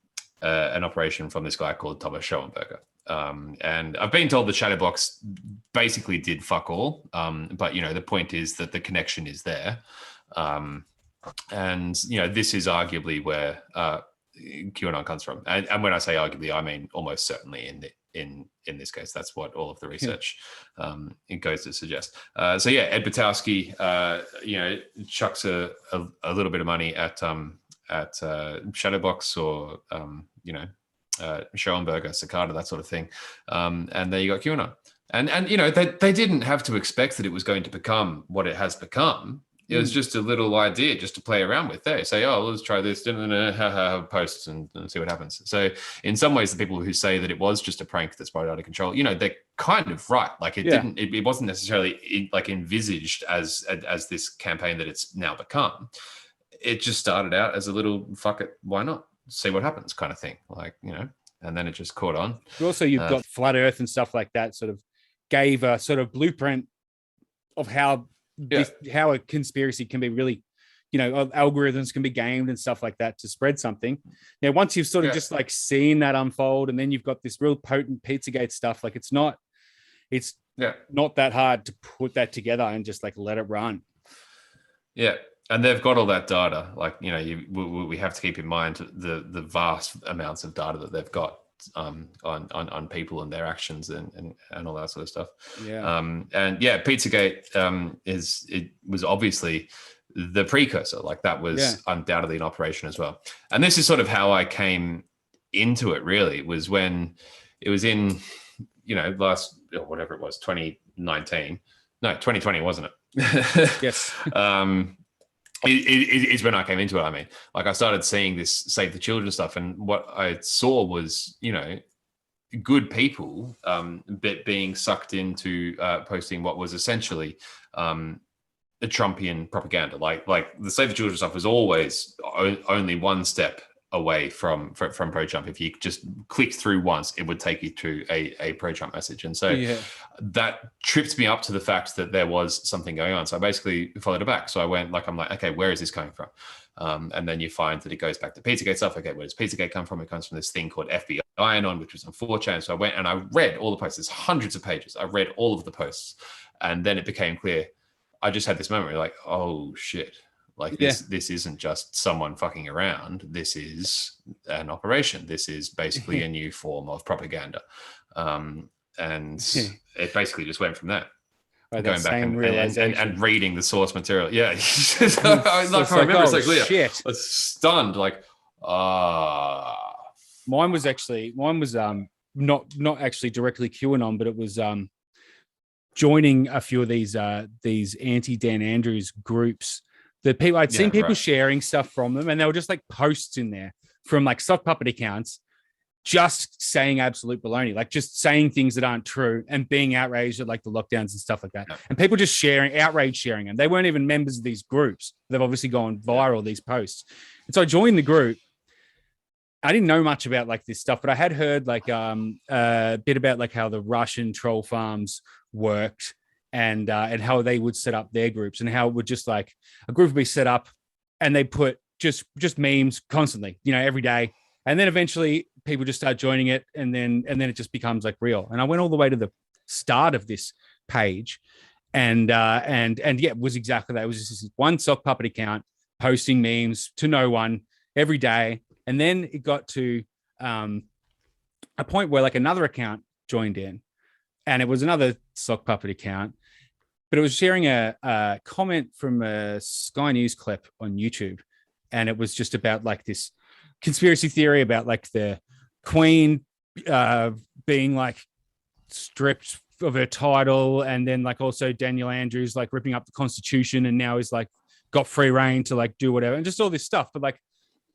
operation from this guy called Thomas Schoenberger. And I've been told the Shadowbox basically did fuck all, but the point is that the connection is there, and this is arguably where QAnon comes from, and when I say arguably, I mean almost certainly in this case. That's what all of the research it goes to suggest. So yeah, Ed Batowski, chucks a little bit of money at Shadowbox or Schoenberger, Cicada, that sort of thing, and there you got QAnon. And they didn't have to expect that it was going to become what it has become. It was just a little idea just to play around with. They say, oh, let's try this, posts and see what happens. So in some ways, the people who say that it was just a prank that's brought out of control, they're kind of right. Like it wasn't necessarily like envisaged as this campaign that it's now become. It just started out as a little fuck it, why not? See what happens kind of thing. Like, and then it just caught on. But also you've got Flat Earth and stuff like that sort of gave a sort of blueprint of how how a conspiracy can be really, algorithms can be gamed and stuff like that to spread something. Now, once you've sort of just like seen that unfold, and then you've got this real potent Pizzagate stuff, like it's not that hard to put that together and just like let it run. Yeah. And they've got all that data. Like, we have to keep in mind the vast amounts of data that they've got on people and their actions and all that sort of stuff. Pizzagate was obviously the precursor. Like that was undoubtedly an operation as well. And this is sort of how I came into it. Really, was when it was in last whatever it was 2019, no 2020, wasn't it? Yes. It's when I came into it. I mean, like I started seeing this Save the Children stuff, and what I saw was, good people being sucked into posting what was essentially a Trumpian propaganda. Like the Save the Children stuff was always only one step away from pro-Trump. If you just clicked through once, it would take you to a pro-Trump message. And so that tripped me up to the fact that there was something going on. So I basically followed it back. So I went I'm like, okay, where is this coming from? And then you find that it goes back to Pizzagate stuff. Okay, where does Pizzagate come from? It comes from this thing called FBI Anon, which was on 4chan. So I went and I read all the posts. There's hundreds of pages. I read all of the posts. And then it became clear. I just had this memory like, oh shit. Like this isn't just someone fucking around. This is an operation. This is basically a new form of propaganda. And it basically just went from there. Right, going back and reading the source material. Yeah. I remember so clear. Shit. I was stunned. Like, Mine was not actually directly QAnon, but it was joining a few of these anti-Dan Andrews groups. The people I'd seen people sharing stuff from them, and they were just like posts in there from like sock puppet accounts, just saying absolute baloney, like just saying things that aren't true and being outraged at like the lockdowns and stuff like that. And people just sharing them. They weren't even members of these groups. They've obviously gone viral, these posts. And so I joined the group. I didn't know much about like this stuff, but I had heard like a bit about like how the Russian troll farms worked and how they would set up their groups, and how it would just like a group would be set up and they put just memes constantly, every day. And then eventually people just start joining it, and then it just becomes like real. And I went all the way to the start of this page, and yeah, it was exactly that. It was just this one sock puppet account posting memes to no one every day. And then it got to a point where like another account joined in, and it was another sock puppet account, but it was sharing a comment from a Sky News clip on YouTube. And it was just about like this conspiracy theory about like the Queen being like stripped of her title, and then like also Daniel Andrews like ripping up the Constitution, and now he's like got free reign to like do whatever, and just all this stuff. But like,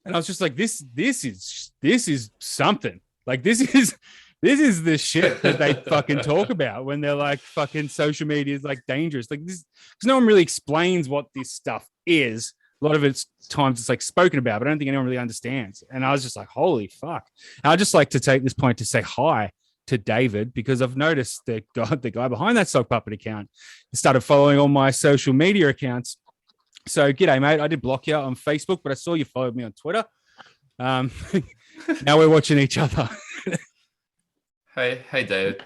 and I was just like, this is something. Like this is the shit that they fucking talk about when they're like fucking social media is like dangerous. Like this, because no one really explains what this stuff is. A lot of times it's like spoken about, but I don't think anyone really understands. And I was just like, holy fuck. And I'd just like to take this point to say hi to David, because I've noticed that the guy behind that sock puppet account started following all my social media accounts. So g'day, mate. I did block you on Facebook, but I saw you followed me on Twitter. Now we're watching each other. Hey, David.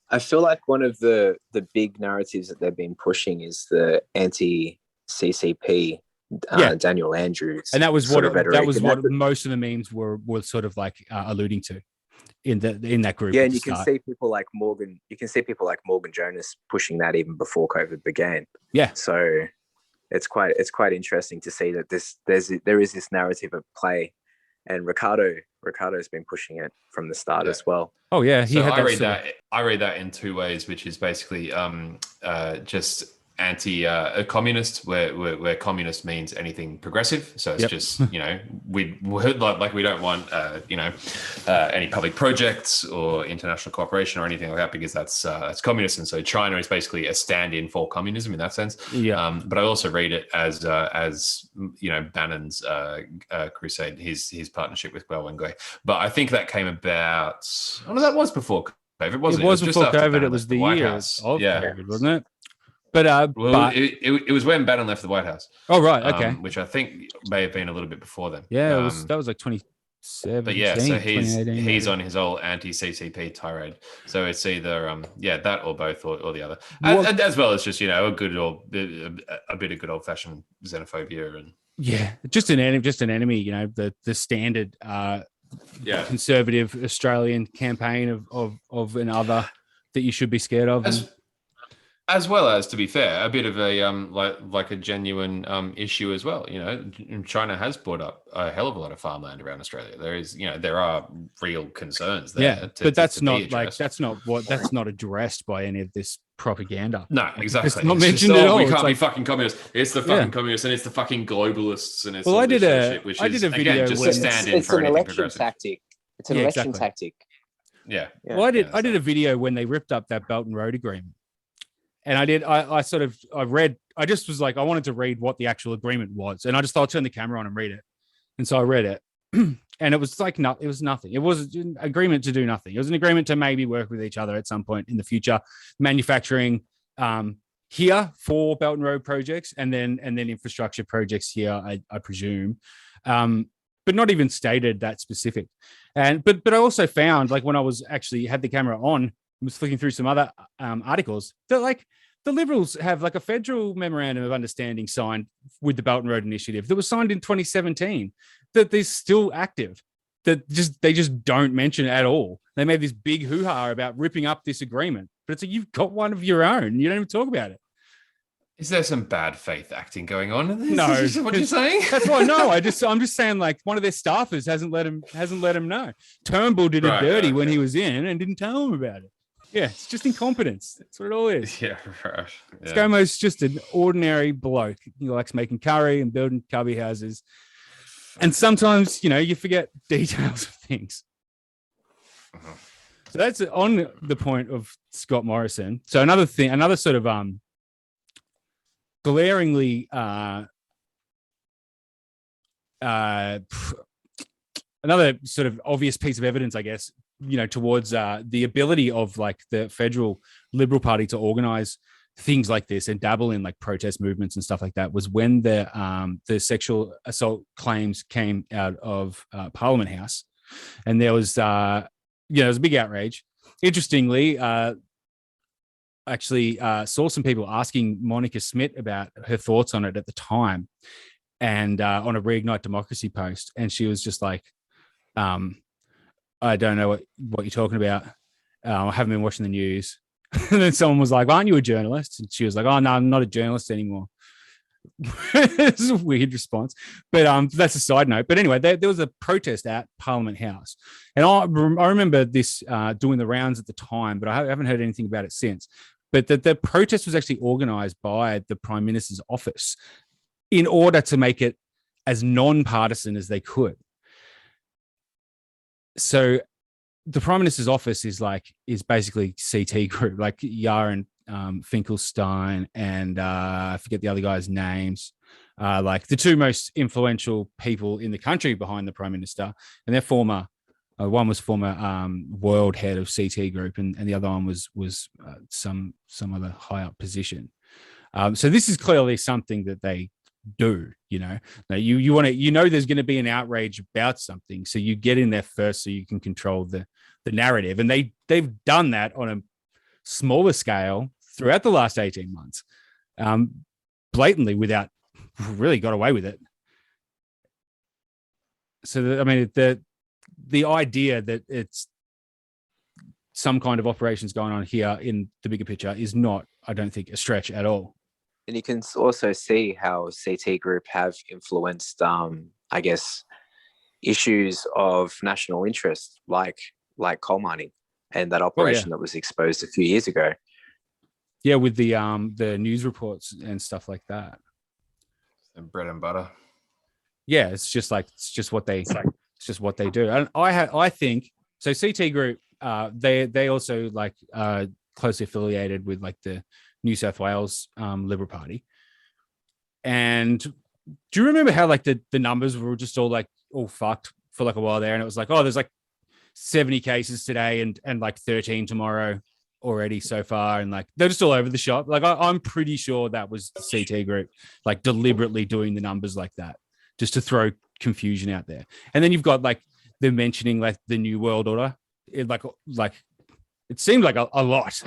I feel like one of the big narratives that they've been pushing is the anti-CCP Daniel Andrews, and that was what most of the memes were sort of like alluding to in that group. Yeah, and you can see people like Morgan. You can see people like Morgan Jonas pushing that even before COVID began. Yeah. So it's quite interesting to see that there is this narrative at play, and Ricardo's been pushing it from the start as well. Oh yeah, I read that in two ways, which is basically just anti-communist, where communist means anything progressive. So it's just we don't want any public projects or international cooperation or anything like that, because that's communist. And so China is basically a stand-in for communism in that sense. Yeah. But I also read it as Bannon's crusade, his partnership with Guo Wengui. But I think that came about. Oh no, that was before COVID, wasn't it? It was just before after COVID. Bannon It was left the White year House. of COVID, wasn't it? But it was when Bannon left the White House. Oh right, okay. Which I think may have been a little bit before then. Yeah, that was like 2017. But yeah, so he's on his old anti-CCP tirade. So it's either that or both or the other, and as well as just a bit of good old fashioned xenophobia and just an enemy. The standard conservative Australian campaign of another that you should be scared of. As well as, to be fair, a bit of a like a genuine issue as well. China has brought up a hell of a lot of farmland around Australia. There are real concerns there. Yeah, but that's not addressed by any of this propaganda. No, exactly. It's not mentioned at all. We can't be fucking communists. It's the fucking communists, and it's the fucking globalists, and it's I did a again, video just a stand-in for anything progressive. Tactic. It's an election tactic. Yeah. Well, I did a video when they ripped up that Belt and Road Agreement. And I just was like, I wanted to read what the actual agreement was. And I just thought I'd turn the camera on and read it. And so I read it. And it was like, it was nothing. It was an agreement to do nothing. It was an agreement to maybe work with each other at some point in the future, manufacturing here for Belt and Road projects, and then infrastructure projects here, I presume. But not even stated that specific. But I also found, like, when I was actually had the camera on, was flicking through some other articles that like the Liberals have like a federal memorandum of understanding signed with the Belt and Road Initiative that was signed in 2017 that they're still active, that they just don't mention it at all. They made this big hoo-ha about ripping up this agreement, but it's like, you've got one of your own. You don't even talk about it. Is there some bad faith acting going on? No, is what you're saying? That's why. No, I'm just saying, like, one of their staffers hasn't let him know. Turnbull did it dirty when he was in and didn't tell him about it. Yeah, it's just incompetence. That's what it all is. Yeah, right. Yeah. ScoMo's just an ordinary bloke. He likes making curry and building cubby houses. And sometimes, you forget details of things. Uh-huh. So that's on the point of Scott Morrison. So another sort of glaringly another sort of obvious piece of evidence, I guess, towards the ability of like the federal Liberal Party to organize things like this and dabble in like protest movements and stuff like that was when the sexual assault claims came out of Parliament House, and there was there was a big outrage. Interestingly, actually saw some people asking Monica Smith about her thoughts on it at the time, and on a Reignite Democracy post, and she was just like, I don't know what you're talking about. I haven't been watching the news. And then someone was like, aren't you a journalist? And she was like, oh, no, I'm not a journalist anymore. It's a weird response. But that's a side note. But anyway, there was a protest at Parliament House. And I remember this doing the rounds at the time, but I haven't heard anything about it since. But the protest was actually organised by the Prime Minister's office in order to make it as non-partisan as they could. So the Prime Minister's office is basically CT Group, like Yaron Finkelstein and I forget the other guys' names, like the two most influential people in the country behind the Prime Minister, and they're former. One was former world head of CT Group, and the other one was some other high up position. So this is clearly something that they do. Now you want to, there's going to be an outrage about something, so you get in there first so you can control the narrative, and they've done that on a smaller scale throughout the last 18 months, blatantly, without really got away with it. So the idea that it's some kind of operations going on here in the bigger picture is not, I don't think, a stretch at all. And you can also see how CT Group have influenced, I guess, issues of national interest, like coal mining and that operation that was exposed a few years ago. Yeah, with the news reports and stuff like that. And bread and butter. Yeah, it's just what they do. And I think so. CT Group, they also closely affiliated with like the New South Wales Liberal Party. And do you remember how like the numbers were just all fucked for like a while there? And it was like, oh, there's like 70 cases today and like 13 tomorrow already so far, and like they're just all over the shop. Like I'm pretty sure that was the CT Group like deliberately doing the numbers like that just to throw confusion out there. And then you've got like them mentioning like the New World Order. It seemed like a lot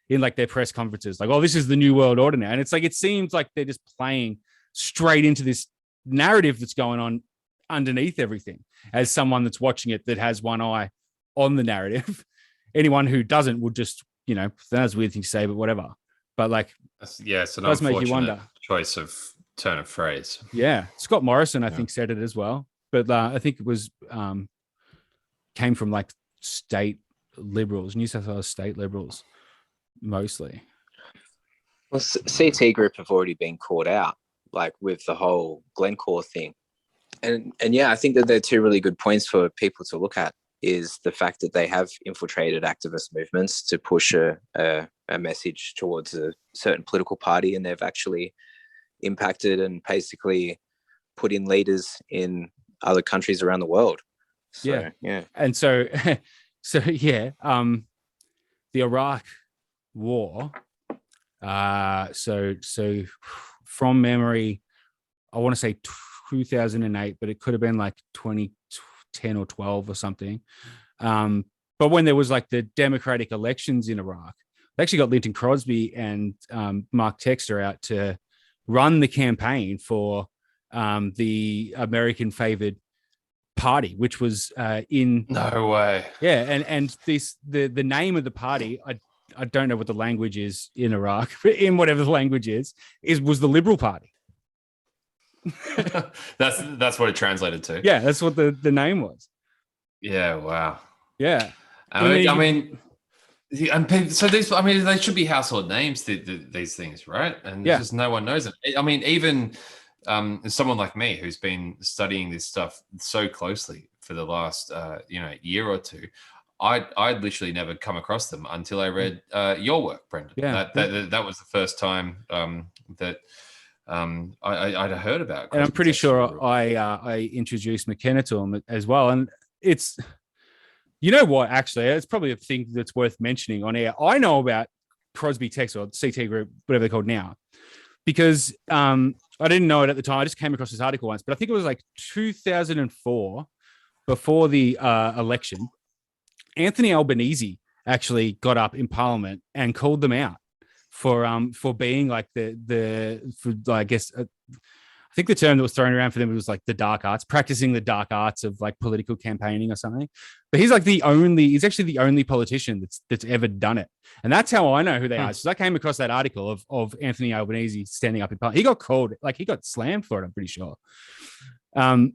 in like their press conferences, like, oh, this is the New World Order now. And it's like, it seems like they're just playing straight into this narrative that's going on underneath everything. As someone that's watching it that has one eye on the narrative, anyone who doesn't would just, that's a weird thing to say, but whatever. But like, it's an does make you unfortunate wonder. Choice of turn of phrase. Yeah. Scott Morrison, I think, said it as well. But I think it was, came from like state Liberals, New South Wales state Liberals, mostly. Well, CT Group have already been caught out, like with the whole Glencore thing. And yeah, I think that they're two really good points for people to look at, is the fact that they have infiltrated activist movements to push a message towards a certain political party, and they've actually impacted and basically put in leaders in other countries around the world. So, yeah. And so the Iraq War, so from memory, I want to say 2008, but it could have been like 2010 or 12 or something. But when there was like the democratic elections in Iraq, they actually got Linton Crosby and Mark Textor out to run the campaign for the American favored party, which was in no way. Yeah, and this the name of the party, I don't know what the language is in Iraq, but in whatever the language was the Liberal Party. that's what it translated to. Yeah, that's what the name was. Yeah, wow. Yeah. So these, they should be household names, these things, right? And just no one knows them. I mean, even someone like me who's been studying this stuff so closely for the last year or two, I'd literally never come across them until I read your work, Brendan. Yeah. That was the first time that I'd heard about. And I'm pretty sure I introduced Mckenna to him as well. And it's, You know what? Actually, it's probably a thing that's worth mentioning on air. I know about Crosby Text or CT Group, whatever they're called now, because I didn't know it at the time. I just came across this article once, but I think it was like 2004, before the election. Anthony Albanese actually got up in Parliament and called them out for being like I guess. I think the term that was thrown around for them was like the dark arts, practicing the dark arts of like political campaigning or something. But he's like he's actually the only politician that's ever done it. And that's how I know who they are. So I came across that article of Anthony Albanese standing up in Parliament. He got called, like he got slammed for it, I'm pretty sure. And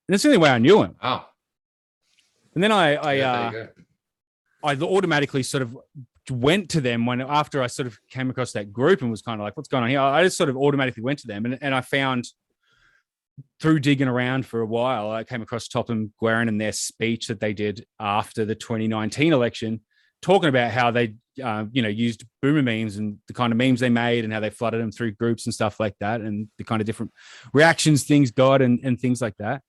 that's the only way I knew him. Oh. And then I automatically sort of went to them after I sort of came across that group and was kind of like, what's going on here? I just sort of automatically went to them, and I found through digging around for a while, I came across Topham Guerin and their speech that they did after the 2019 election, talking about how they used boomer memes and the kind of memes they made and how they flooded them through groups and stuff like that, and the kind of different reactions things got and things like that.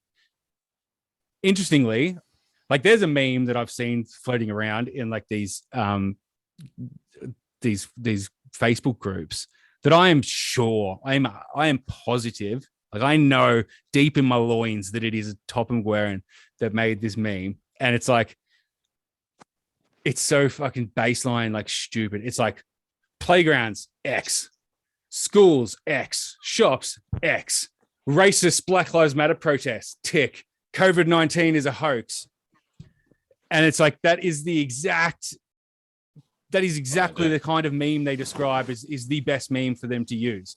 Interestingly, like there's a meme that I've seen floating around in like these Facebook groups that I am sure, I am positive, like I know deep in my loins that it is Topham Guerin that made this meme. And it's like, it's so fucking baseline, like stupid. It's like playgrounds, X, schools, X, shops, X, racist Black Lives Matter protests, tick, COVID-19 is a hoax. And it's like, that is exactly the kind of meme they describe is the best meme for them to use.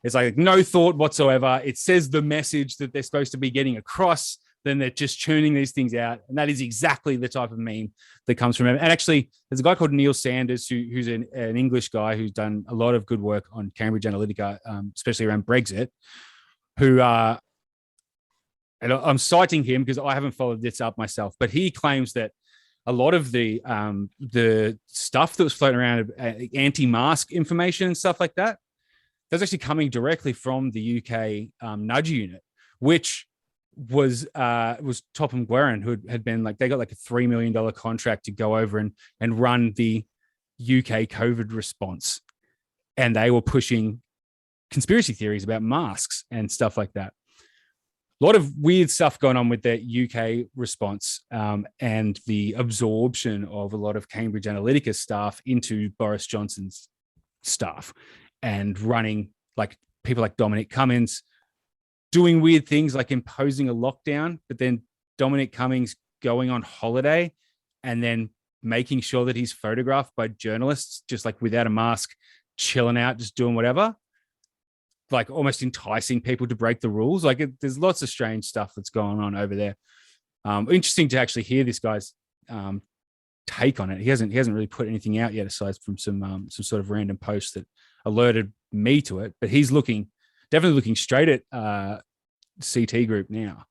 It's like no thought whatsoever. It says the message that they're supposed to be getting across. Then they're just tuning these things out. And that is exactly the type of meme that comes from them. And actually, there's a guy called Neil Sanders, who's an English guy who's done a lot of good work on Cambridge Analytica, especially around Brexit, who and I'm citing him because I haven't followed this up myself, but he claims that a lot of the stuff that was floating around, anti-mask information and stuff like that, that's actually coming directly from the UK Nudge Unit, which was Topham Guerin, who had been like, they got like a $3 million contract to go over and run the UK COVID response. And they were pushing conspiracy theories about masks and stuff like that. A lot of weird stuff going on with the UK response and the absorption of a lot of Cambridge Analytica staff into Boris Johnson's staff and running like people like Dominic Cummings doing weird things like imposing a lockdown, but then Dominic Cummings going on holiday and then making sure that he's photographed by journalists just like without a mask, chilling out, just doing whatever. Like almost enticing people to break the rules. Like there's lots of strange stuff that's going on over there. Interesting to actually hear this guy's take on it. He hasn't really put anything out yet aside from some sort of random post that alerted me to it. But he's definitely looking straight at CT Group now,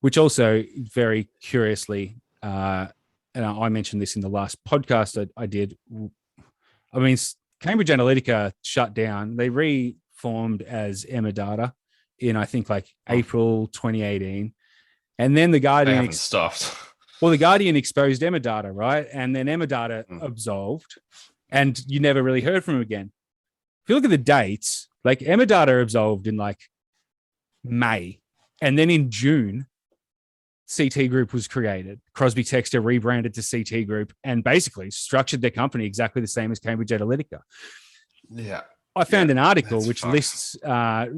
which also very curiously, and I mentioned this in the last podcast I did. I mean, Cambridge Analytica shut down. They reformed as Emma in, I think, like April 2018. And then the Guardian stopped. Well, the Guardian exposed Emma, right? And then Emma absolved, and you never really heard from him again. If you look at the dates, like Emma absolved in like May, and then in June, CT Group was created. Crosby Textor rebranded to CT Group and basically structured their company exactly the same as Cambridge Analytica. Yeah. I found an article which lists, I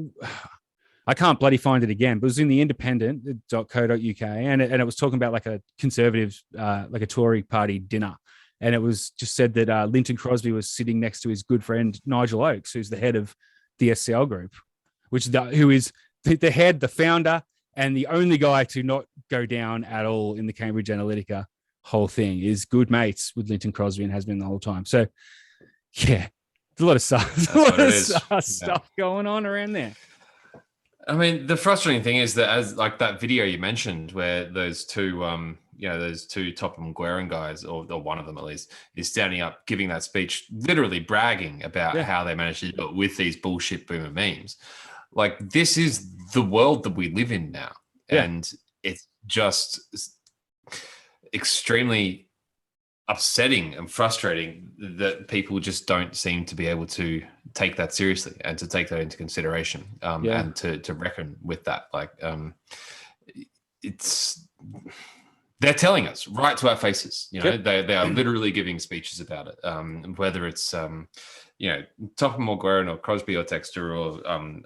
can't bloody find it again, but it was in the independent.co.uk and it was talking about like a conservative, like a Tory party dinner. And it was just said that Linton Crosby was sitting next to his good friend, Nigel Oakes, who's the head of the SCL Group, who is the head, the founder, and the only guy to not go down at all in the Cambridge Analytica whole thing is good mates with Linton Crosby and has been the whole time. So, yeah, there's a lot of stuff going on around there. I mean, the frustrating thing is that as like that video you mentioned where those two, those two Topham Guerin guys, or one of them at least, is standing up giving that speech, literally bragging about how they managed to do it with these bullshit boomer memes. Like, this is the world that we live in now. Yeah. And it's just, extremely upsetting and frustrating that people just don't seem to be able to take that seriously and to take that into consideration, and to reckon with that. Like, they're telling us right to our faces, they are literally giving speeches about it, whether it's Topham or Guerin or Crosby or Textor or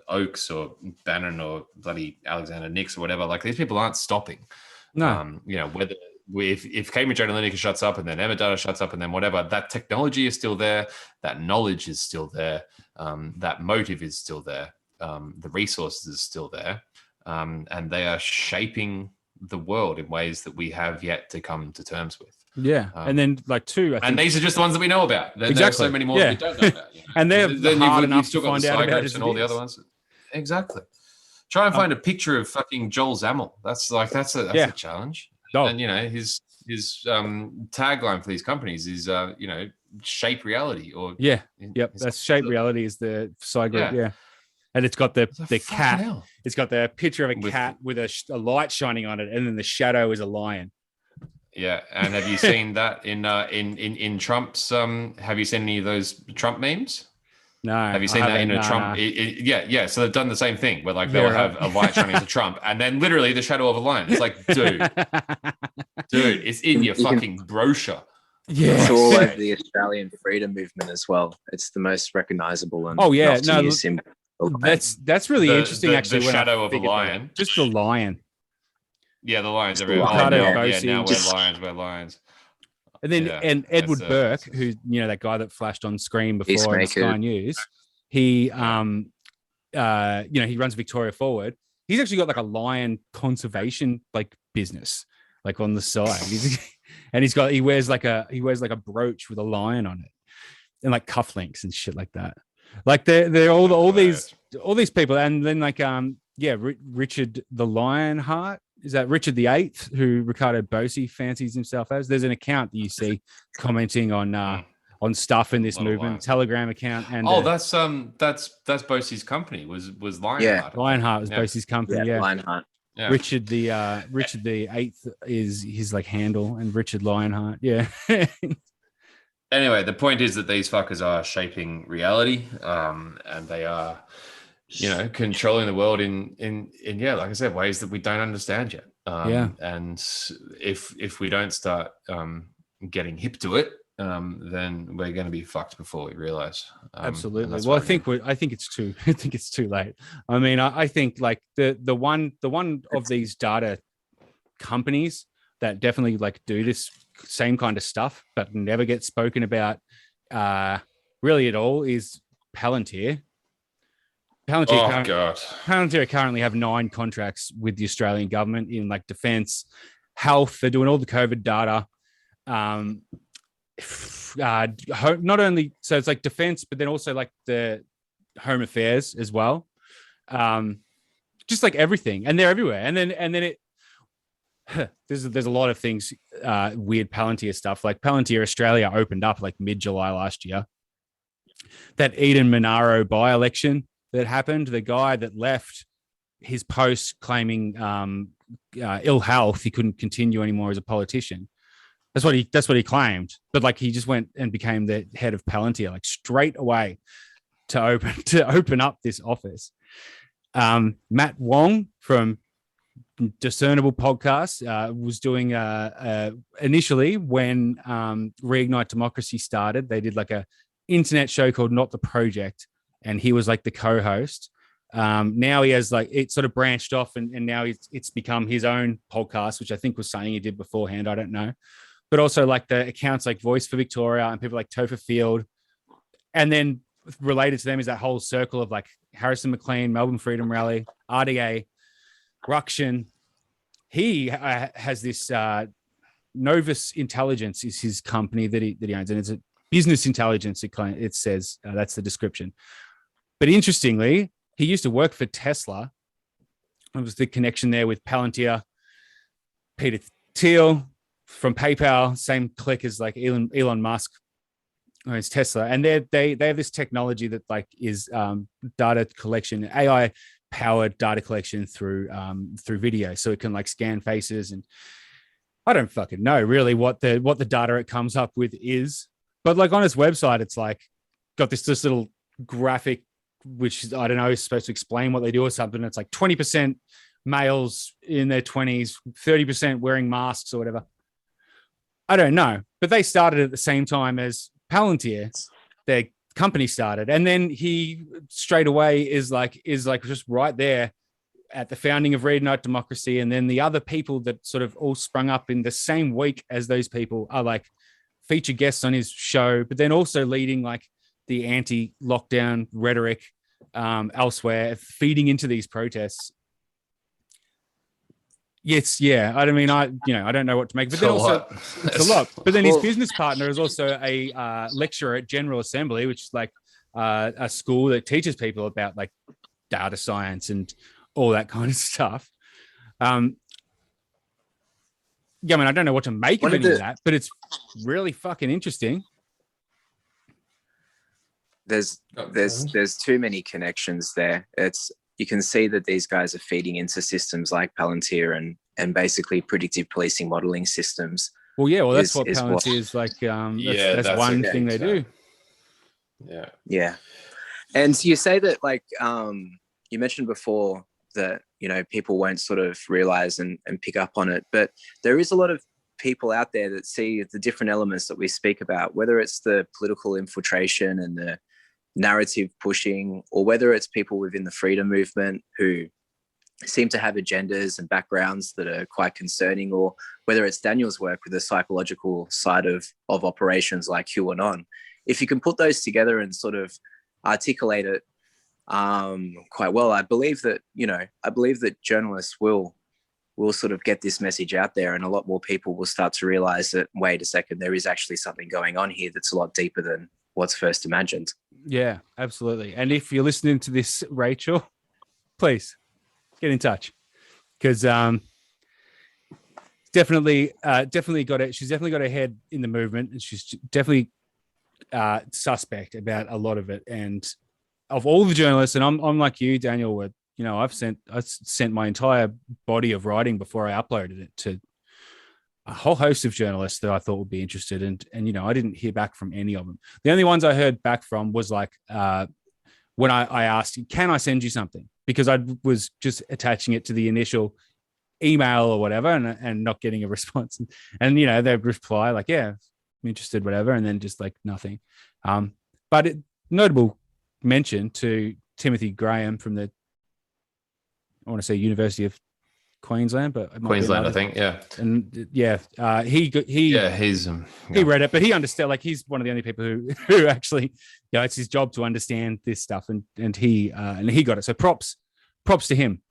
Oakes or Bannon or bloody Alexander Nix or whatever. Like, these people aren't stopping. No. Whether if Cambridge Analytica shuts up and then Emma shuts up and then whatever, that technology is still there, that knowledge is still there, that motive is still there, the resources is still there, and they are shaping the world in ways that we have yet to come to terms with. Yeah, and then like two, I think, and these are just the ones that we know about. Then there are so many more that we don't know about. And they're then hard you've enough still to got find the out about and all the other ones. Exactly. Try and find a picture of fucking Joel Zammel. That's a challenge. Oh. And his tagline for these companies is shape reality, or that's shape reality is the side group. And it's got the cat. Hell. It's got the picture of a cat with a light shining on it, and then the shadow is a lion. Yeah, and have you seen that in Trump's? Have you seen any of those Trump memes? No. Have you seen that in a Trump? No. So they've done the same thing where they'll have a light shining as a Trump, and then literally the shadow of a lion. It's like, dude, it's in your fucking brochure. Yeah, it's all over the Australian freedom movement as well. It's the most recognizable and symbol. That's really interesting. Actually, the shadow of a lion, just the lion. Yeah, the lions everywhere. Now we're lions. And then Edward Burke, who that guy that flashed on screen before in Sky News, he he runs Victoria Forward. He's actually got like a lion conservation business on the side. He wears like a brooch with a lion on it, and like cufflinks and shit like that. Like they're all these people, and then Richard the Lionheart. Is that Richard the Eighth, who Ricardo Bossi fancies himself as? There's an account that you see commenting on stuff in this movement, Telegram account, and that's Bossi's company was Lionheart. Yeah, Lionheart was Bossi's company. Yeah, Lionheart. Yeah. Richard the Eighth is his handle, and Richard Lionheart. Yeah. Anyway, the point is that these fuckers are shaping reality, and they are, controlling the world in like I said, ways that we don't understand yet. And if we don't start getting hip to it, then we're going to be fucked before we realize. Absolutely. Well, I think it's too late. I mean, I think the one of these data companies that definitely do this same kind of stuff, but never gets spoken about really at all is Palantir. Palantir currently have 9 contracts with the Australian government in defence, health. They're doing all the COVID data. Not only so it's defense, but then also the home affairs as well. Just everything, and they're everywhere. And then it there's a lot of things, weird Palantir stuff. Palantir Australia opened up mid-July last year. That Eden Monaro by-election that happened, the guy that left his post claiming ill health, he couldn't continue anymore as a politician. That's what he claimed. But he just went and became the head of Palantir straight away to open up this office. Matt Wong from Discernible Podcast was doing initially when Reignite Democracy started. They did a internet show called Not the Project, and he was the co-host. Now he has it sort of branched off, and now it's become his own podcast, which I think was something he did beforehand. I don't know. But also the accounts Voice for Victoria and people like Topher Field. And then related to them is that whole circle of Harrison McLean, Melbourne Freedom Rally, RDA, Ruction. He has this Novus Intelligence is his company that he owns, and it's a business intelligence. It says that's the description. But interestingly, he used to work for Tesla. It was the connection there with Palantir, Peter Thiel from PayPal, same clique as Elon Musk owns Tesla, and they have this technology that is data collection, AI powered data collection through video, so it can scan faces, and I don't fucking know really what the data it comes up with is, but like on its website, it's like got this little graphic, which I don't know is supposed to explain what they do or something. It's like 20% males in their 20s, 30% wearing masks or whatever. I don't know, but they started at the same time as Palantir, their company started, and then he straight away is like just right there at the founding of Read Night Democracy, and then the other people that sort of all sprung up in the same week as those people are like featured guests on his show, but then also leading like the anti-lockdown rhetoric elsewhere, feeding into these protests. Yes, yeah. I mean, I don't know what to make, but then also it's a lot. But then his business partner is also a lecturer at General Assembly, which is like a school that teaches people about like data science and all that kind of stuff. Yeah, I mean, I don't know what to make of any of that, but it's really fucking interesting. There's too many connections there. You can see that these guys are feeding into systems like Palantir and basically predictive policing modeling systems. Well, yeah, well, that's what Palantir is like. That's one thing they do. Yeah. Yeah. And you say that, like, you mentioned before that, people won't sort of realize and pick up on it, but there is a lot of people out there that see the different elements that we speak about, whether it's the political infiltration and the narrative pushing, or whether it's people within the freedom movement who seem to have agendas and backgrounds that are quite concerning, or whether it's Daniel's work with the psychological side of operations like QAnon. If you can put those together and sort of articulate it quite well, I believe that journalists will sort of get this message out there, and a lot more people will start to realize that, wait a second, there is actually something going on here that's a lot deeper than what's first imagined. Yeah, absolutely. And if you're listening to this, Rachel, please get in touch, because definitely got it. She's definitely got her head in the movement, and she's definitely suspect about a lot of it. And of all the journalists, and I'm like you, Daniel, where I sent my entire body of writing before I uploaded it to a whole host of journalists that I thought would be interested, and I didn't hear back from any of them. The only ones I heard back from was like when I asked, can I send you something? Because I was just attaching it to the initial email or whatever, and not getting a response. And they'd reply like, yeah, I'm interested, whatever, and then just like nothing. But notable mention to Timothy Graham from the, I want to say University of Queensland, but Queensland, I think, yeah. And yeah, he he read it, but he understood. Like, he's one of the only people who actually, it's his job to understand this stuff, and he got it. So props to him.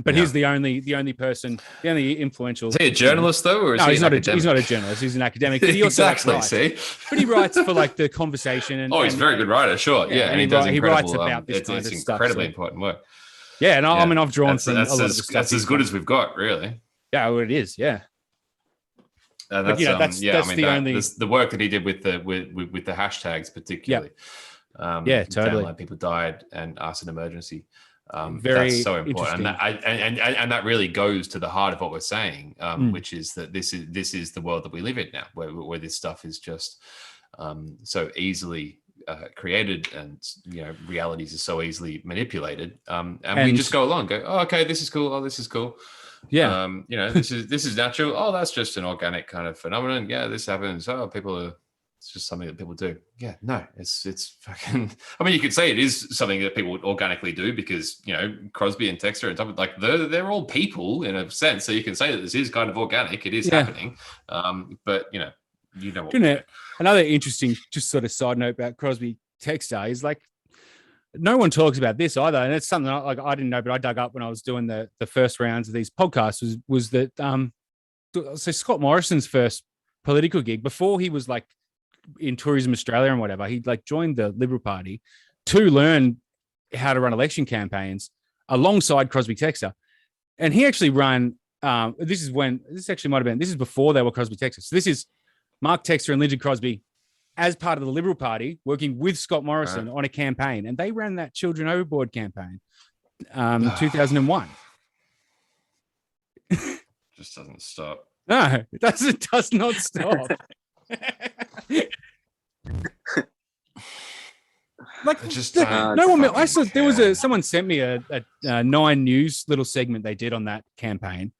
But he's the only person, the only influential. Is he a journalist though, or is he he's not a journalist. He's an academic. But he also exactly. See, but he writes for like the Conversation. And he's a very good writer. Sure, yeah, and he writes about this kind of stuff. It's incredibly important work. Yeah, and I mean, I've drawn from a lot of the stuff. That's as good as we've got, really. Yeah, well, it is. Yeah. That's the work that he did with the hashtags, particularly. Totally. Like people died and asked an emergency. Very that's so important, and that really goes to the heart of what we're saying, which is that this is the world that we live in now, where this stuff is just so easily created, and realities are so easily manipulated, and we just go along, go, oh, okay, this is cool, oh, this is cool, yeah, this is natural, oh, that's just an organic kind of phenomenon, yeah, this happens, oh, it's just something that people do. Yeah, no, it's fucking. I mean, you could say it is something that people would organically do because Crosby and Texter and stuff, like they're all people in a sense. So you can say that this is kind of organic. It is happening, but what another interesting, just sort of side note about Crosby Texter is like, no one talks about this either, and it's something I didn't know, but I dug up when I was doing the first rounds of these podcasts was that so Scott Morrison's first political gig before he was like in Tourism Australia and whatever, he like joined the Liberal Party to learn how to run election campaigns alongside Crosby Texter. And he actually ran, this is before they were Crosby Texter. So this is Mark Texter and Lyndon Crosby as part of the Liberal Party working with Scott Morrison on a campaign. And they ran that Children Overboard campaign in 2001. just doesn't stop. No, it does not stop. Like just no one. I saw there was someone sent me a 9 News little segment they did on that campaign,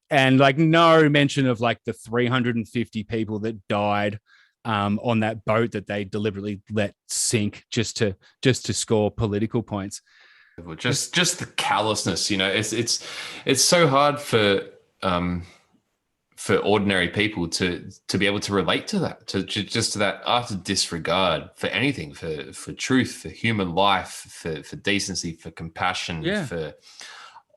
and like no mention of like the 350 people that died on that boat that they deliberately let sink just to score political points. Just the callousness, you know, it's so hard for ordinary people to be able to relate to that, to that utter disregard for anything, for truth, for human life, for decency, for compassion, for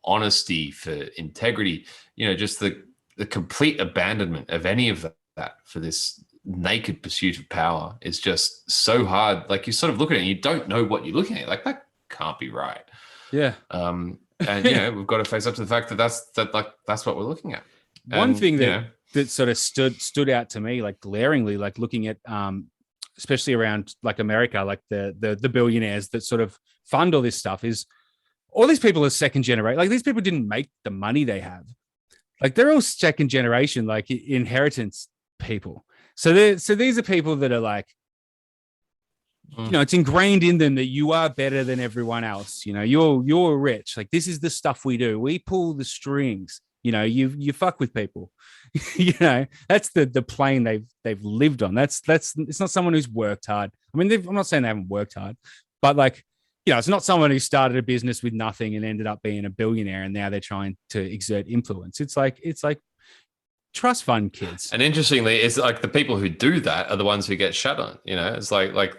honesty, for integrity, you know, just the complete abandonment of any of that for this naked pursuit of power is just so hard. Like you sort of look at it and you don't know what you're looking at. Like that can't be right. Yeah. And you know, we've got to face up to the fact that that's what we're looking at. One thing that sort of stood out to me, like glaringly, like looking at especially around like America, like the billionaires that sort of fund all this stuff, is all these people are second generation. Like these people didn't make the money they have. Like they're all second generation, like inheritance people. So these are people that are like, you know, it's ingrained in them that you are better than everyone else. You know, you're rich. Like this is the stuff we do. We pull the strings. You know, you fuck with people. You know, that's the plane they've lived on. That's it's not someone who's worked hard. I mean, I'm not saying they haven't worked hard, but like, you know, it's not someone who started a business with nothing and ended up being a billionaire and now they're trying to exert influence. It's like trust fund kids. And interestingly, it's like the people who do that are the ones who get shut on. You know, it's like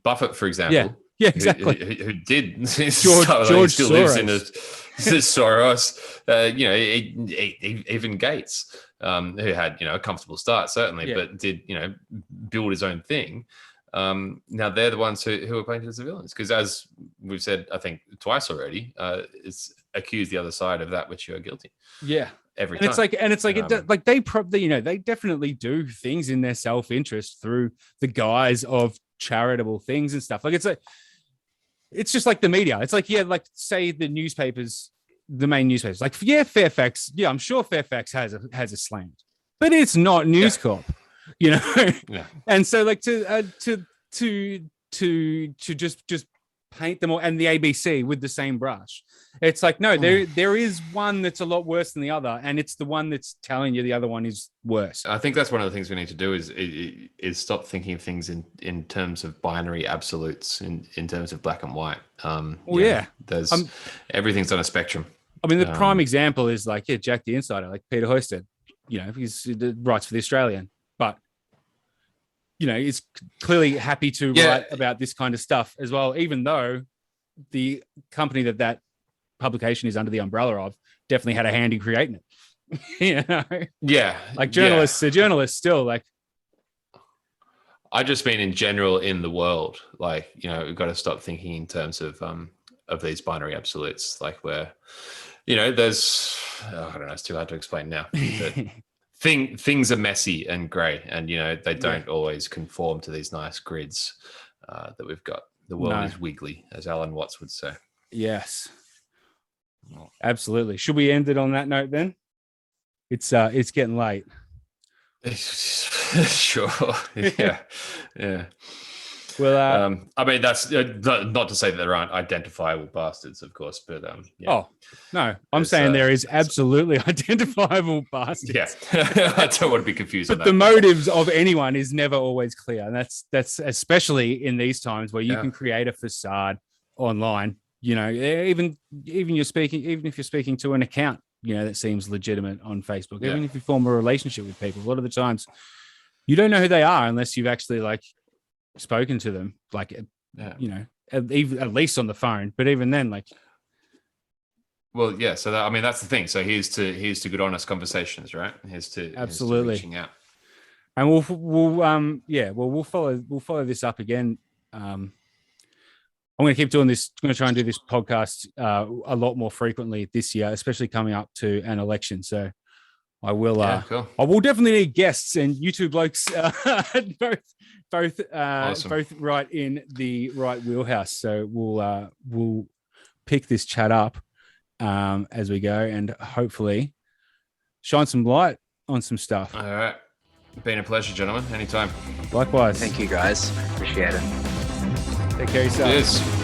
Buffett, for example. Yeah, exactly. Who did George still lives in Soros. You know, even Gates, who had, you know, a comfortable start certainly, but did, you know, build his own thing. Now they're the ones who are painted as the villains, because as we've said, I think twice already, it's accused the other side of that which you are guilty. Yeah. Every time. It's like they probably, you know, they definitely do things in their self-interest through the guise of charitable things and stuff. Like it's just like the media. It's like, yeah, like say the newspapers, the main newspapers, like Fairfax. Yeah, I'm sure Fairfax has a slant, but it's not News Corp, you know. Yeah. And so like to just paint them all and the ABC with the same brush. It's like, no, there is one that's a lot worse than the other, and it's the one that's telling you the other one is worse. I think that's one of the things we need to do is stop thinking of things in terms of binary absolutes, in terms of black and white. There's everything's on a spectrum. I mean, the prime example is like, Jack the Insider, like Peter Hoysted, you know, he writes for the Australian, but you know, is clearly happy to write about this kind of stuff as well, even though the company that publication is under the umbrella of definitely had a hand in creating it. You know? Yeah. Like journalists are journalists still. Like, I just mean in general in the world, like, you know, we've got to stop thinking in terms of these binary absolutes, like where, you know, there's, I don't know, it's too hard to explain now. Things are messy and grey, and you know they don't always conform to these nice grids that we've got. The world is wiggly, as Alan Watts would say. Yes, absolutely. Should we end it on that note then? It's getting late. Sure. Yeah. Well, I mean, that's not to say that there aren't identifiable bastards, of course, but Oh no, I'm saying there is absolutely identifiable bastards. Yeah, I don't want to be confused. But the motives of anyone is never always clear, and that's especially in these times where you can create a facade online. You know, even if you're speaking to an account, you know, that seems legitimate on Facebook. Even if you form a relationship with people, a lot of the times you don't know who they are unless you've actually like spoken to them, like you know, at least on the phone, but even then, like, well, yeah. So that, I mean, that's the thing. So here's to good, honest conversations, right? Here's to reaching out, and we'll follow this up again. I'm going to keep doing this. I'm going to try and do this podcast a lot more frequently this year, especially coming up to an election. So I will. Cool. I will definitely need guests, and you two blokes both right in the right wheelhouse. So we'll pick this chat up as we go, and hopefully shine some light on some stuff. All right. Been a pleasure, gentlemen. Anytime. Likewise. Thank you, guys. Appreciate it. Take care of yourself. Cheers.